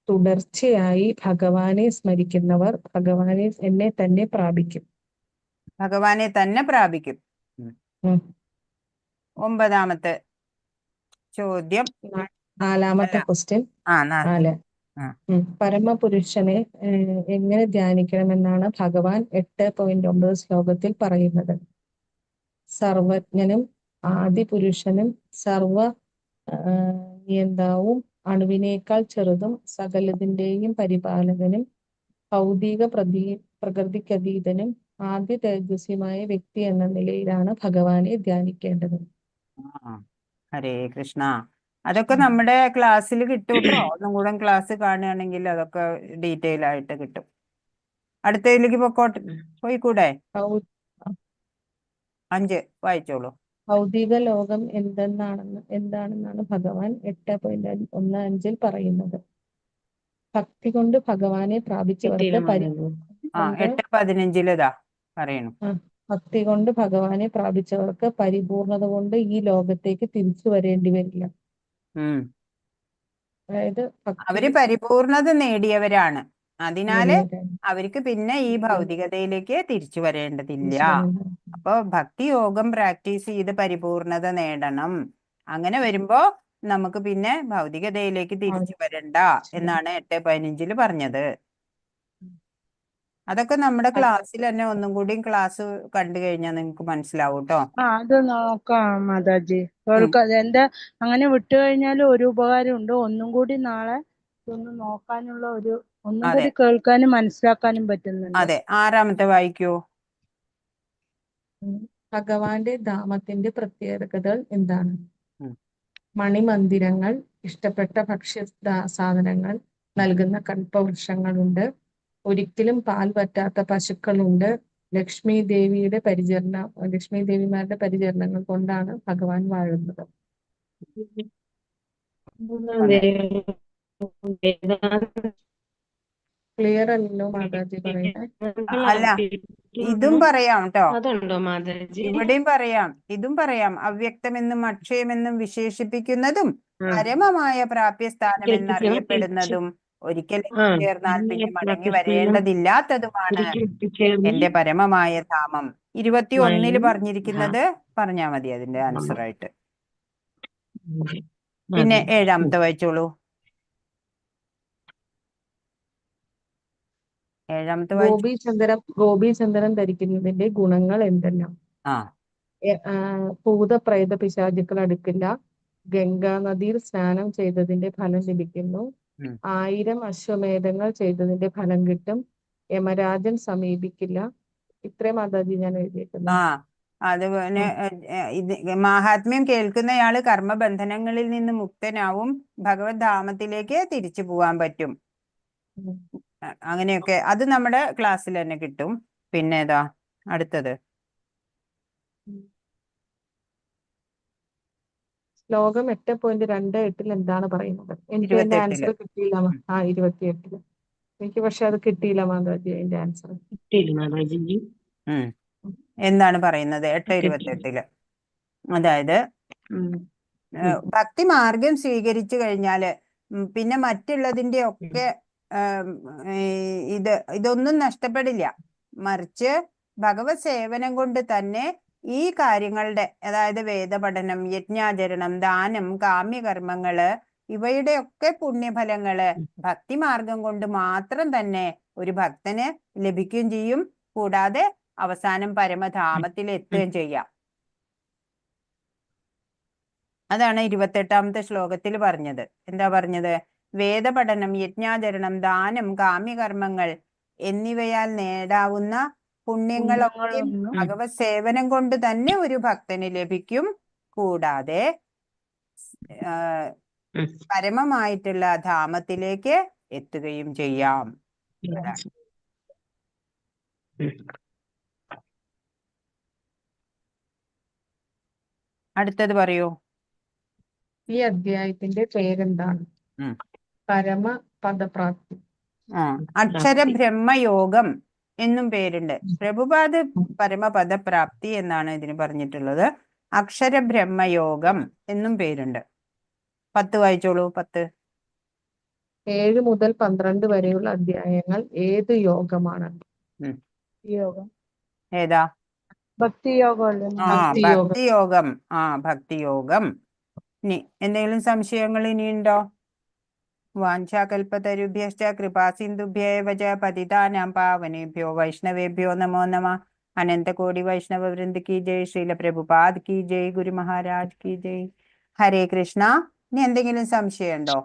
തുടർച്ചയായി ഭഗവാനെ സ്മരിക്കുന്നവർ ഭഗവാനെ എന്നെ തന്നെ പ്രാപിക്കും. ഭഗവാനെ തന്നെ പ്രാപിക്കും. ഉം. 9ാമത്തെ ചോദ്യം. നാലാമത്തെ അല്ല, ക്വസ്റ്റ്യൻ. ആ 4. ആ. പരമപുരുഷനെ എങ്ങനെ ധ്യാനിക്കണമെന്നാണ് ഭഗവാൻ 8.9 ശ്ലോകത്തിൽ പറയുന്നത്. സർവജ്ഞനും ആദിപുരുഷനും സർവ നിയന്താവും അണുവിനേക്കാൾ ചെറുതും സകലതിന്റെയും പരിപാലകനും ഭൗതിക പ്രകൃതിക്കതീതനും ആദ്യ തേജസ്വിയുമായ വ്യക്തി എന്ന നിലയിലാണ് ഭഗവാനെ ധ്യാനിക്കേണ്ടത്. ഹരേ കൃഷ്ണ. അതൊക്കെ നമ്മുടെ ക്ലാസ്സിൽ കിട്ടും കേട്ടോ. ഒന്നും കൂടെ ക്ലാസ് കാണുകയാണെങ്കിൽ അതൊക്കെ ഡീറ്റെയിൽ ആയിട്ട് കിട്ടും. അടുത്തതിലേക്ക് പോയിക്കൂടെ? 5 വായിച്ചോളൂ. ഭൗതിക ലോകം എന്താണെന്നാണ് ഭഗവാൻ 8.15 പറയുന്നത്. ഭക്തി കൊണ്ട് ഭഗവാനെ പ്രാപിച്ചവർക്ക് 8:15 പറയണു. ഭക്തി കൊണ്ട് ഭഗവാനെ പ്രാപിച്ചവർക്ക് പരിപൂർണത കൊണ്ട് ഈ ലോകത്തേക്ക് തിരിച്ചു വരേണ്ടി വരില്ല. അതായത് അവര് പരിപൂർണത നേടിയവരാണ്. അതിനാല് അവർക്ക് പിന്നെ ഈ ഭൗതികതയിലേക്ക് തിരിച്ചു വരേണ്ടതില്ല. അപ്പൊ ഭക്തി യോഗം പ്രാക്ടീസ് ചെയ്ത് പരിപൂർണത നേടണം. അങ്ങനെ വരുമ്പോ നമുക്ക് പിന്നെ ഭൗതികതയിലേക്ക് തിരിച്ചു വരണ്ട എന്നാണ് 8:15 പറഞ്ഞത്. അതൊക്കെ നമ്മുടെ ക്ലാസ്സിൽ തന്നെ ഒന്നും കൂടി ക്ലാസ് കണ്ടു കഴിഞ്ഞാൽ നിങ്ങൾക്ക് മനസ്സിലാവും കേട്ടോ. അത് നോക്കാം മാതാജി. എന്താ അങ്ങനെ വിട്ടു കഴിഞ്ഞാൽ ഒരു ഉപകാരം ഉണ്ട്. ഒന്നും കൂടി നാളെ ഒന്ന് നോക്കാനുള്ള ഒന്നും കൂടി കേൾക്കാനും മനസ്സിലാക്കാനും പറ്റുന്നുണ്ട്. അതെ, 6ാമത്തെ വായിക്കൂ. ഭഗവാന്റെ ധാമത്തിന്റെ പ്രത്യേകതകൾ എന്താണ്? മണിമന്ദിരങ്ങൾ, ഇഷ്ടപ്പെട്ട ഭക്ഷ്യ സാധനങ്ങൾ നൽകുന്ന കൽപ്പവൃക്ഷങ്ങളുണ്ട്, ഒരിക്കലും പാൽ പറ്റാത്ത പശുക്കളുണ്ട്, ലക്ഷ്മി ദേവിമാരുടെ പരിചരണങ്ങൾ കൊണ്ടാണ് ഭഗവാൻ വാഴുന്നത്. ക്ലിയർ അല്ലല്ലോ മാതാജി പറയുന്നത്. അല്ല, ഇതും പറയാം കേട്ടോ. ഇതും പറയാം. അവ്യക്തമെന്നും അക്ഷയമെന്നും വിശേഷിപ്പിക്കുന്നതും പരമമായ പ്രാപ്യസ്ഥാനം എന്നറിയപ്പെടുന്നതും ഒരിക്കലും ചേർന്നാൽ പിന്നെ മടങ്ങി വരേണ്ടതില്ലാത്തതുമാണ് എന്റെ പരമമായ ധാമം. 21 പറഞ്ഞിരിക്കുന്നത് പറഞ്ഞാ മതി അതിന്റെ ആൻസർ ആയിട്ട്. പിന്നെ 7ാമത്തെ വായിച്ചോളൂ. 7ാമത്തെ ഗോപീചന്ദനം ധരിക്കുന്നതിന്റെ ഗുണങ്ങൾ എന്തെല്ലാം? ഭൂതപ്രേത പിശാചുക്കൾ അടുക്കില്ല, ഗംഗാ നദിയിൽ സ്നാനം ചെയ്തതിന്റെ ഫലം ലഭിക്കുന്നു, 1000 അശ്വമേധങ്ങൾ ചെയ്തതിന്റെ ഫലം കിട്ടും, യമരാജൻ സമീപിക്കില്ല. ഇത്രയും മാതാജി ഞാൻ എഴുതിയിരിക്കുന്നു. അതുപോലെ മഹാത്മ്യം കേൾക്കുന്നയാള് കർമ്മബന്ധനങ്ങളിൽ നിന്ന് മുക്തനാവും, ഭഗവത് ധാമത്തിലേക്ക് തിരിച്ചു പോവാൻ പറ്റും. അങ്ങനെയൊക്കെ അത് നമ്മുടെ ക്ലാസ്സിൽ തന്നെ കിട്ടും. പിന്നെ ഏതാ അടുത്തത്? ശ്ലോകം 8.28 എന്താണ് പറയുന്നത്? എനിക്ക് അതിന്റെ ആൻസർ കിട്ടിയില്ല. 28. എനിക്ക് പക്ഷെ അത് കിട്ടിയില്ല മാതാജി, അതിന്റെ ആൻസർ. എന്താണ് പറയുന്നത് 8:28? അതായത് ഭക്തി മാർഗം സ്വീകരിച്ചു കഴിഞ്ഞാല് പിന്നെ മറ്റുള്ളതിന്റെ ഒക്കെ ഇതൊന്നും നഷ്ടപ്പെടില്ല. മറിച്ച് ഭഗവത് സേവനം കൊണ്ട് തന്നെ ഈ കാര്യങ്ങളുടെ, അതായത് വേദപഠനം, യജ്ഞാചരണം, ദാനം, കാമ്യകർമ്മങ്ങള്, ഇവയുടെ ഒക്കെ പുണ്യഫലങ്ങള് ഭക്തിമാർഗം കൊണ്ട് മാത്രം തന്നെ ഒരു ഭക്തന് ലഭിക്കുകയും ചെയ്യും. കൂടാതെ അവസാനം പരമധാമത്തിൽ എത്തുകയും ചെയ്യാം. അതാണ് 28ാമത്തെ ശ്ലോകത്തിൽ പറഞ്ഞത്. എന്താ പറഞ്ഞത്? വേദപഠനം, യജ്ഞാചരണം, ദാനം, കാമ്യകർമ്മങ്ങൾ എന്നിവയാൽ നേടാവുന്ന പുണ്യങ്ങളൊക്കെ ഭഗവത് സേവനം കൊണ്ട് തന്നെ ഒരു ഭക്തന് ലഭിക്കും. കൂടാതെ പരമമായിട്ടുള്ള ധാമത്തിലേക്ക് എത്തുകയും ചെയ്യാം. അതാണ്. അടുത്തത് പറയൂ. ഈ അധ്യായത്തിന്റെ പേരെന്താണ്? പരമപദപ്രാപ്തി. അക്ഷരബ്രഹ്മയോഗം എന്നും പേരുണ്ട്. പ്രഭുപാദ് പരമപദപ്രാപ്തി എന്നാണ് ഇതിന് പറഞ്ഞിട്ടുള്ളത്. അക്ഷരബ്രഹ്മയോഗം എന്നും പേരുണ്ട്. 10 വായിച്ചോളൂ. 10. 7 മുതൽ 12 വരെയുള്ള അധ്യായങ്ങൾ ഏത് യോഗമാണ്? യോഗം ഏതാ? ഭക്തിയോഗം അല്ലേ? ഭക്തിയോഗം. ഭക്തിയോഗം. ഇനി എന്തെങ്കിലും സംശയങ്ങൾ ഇനിയുണ്ടോ? വാഞ്ചാകൽപതരുഭ്യശ്ച കൃപാസിന്ധുഭ്യേവ ച പതിതാനാം പാവനേഭ്യോ വൈഷ്ണവേഭ്യോ നമോ നമഃ. അനന്തകോടി വൈഷ്ണവ വൃന്ദ കി ജയ്. ശ്രീല പ്രഭുപാദ് കി ജയ്. ഗുരു മഹാരാജ് കി ജയ്. ഹരേ കൃഷ്ണ. ഇനി എന്തെങ്കിലും സംശയം ഉണ്ടോ?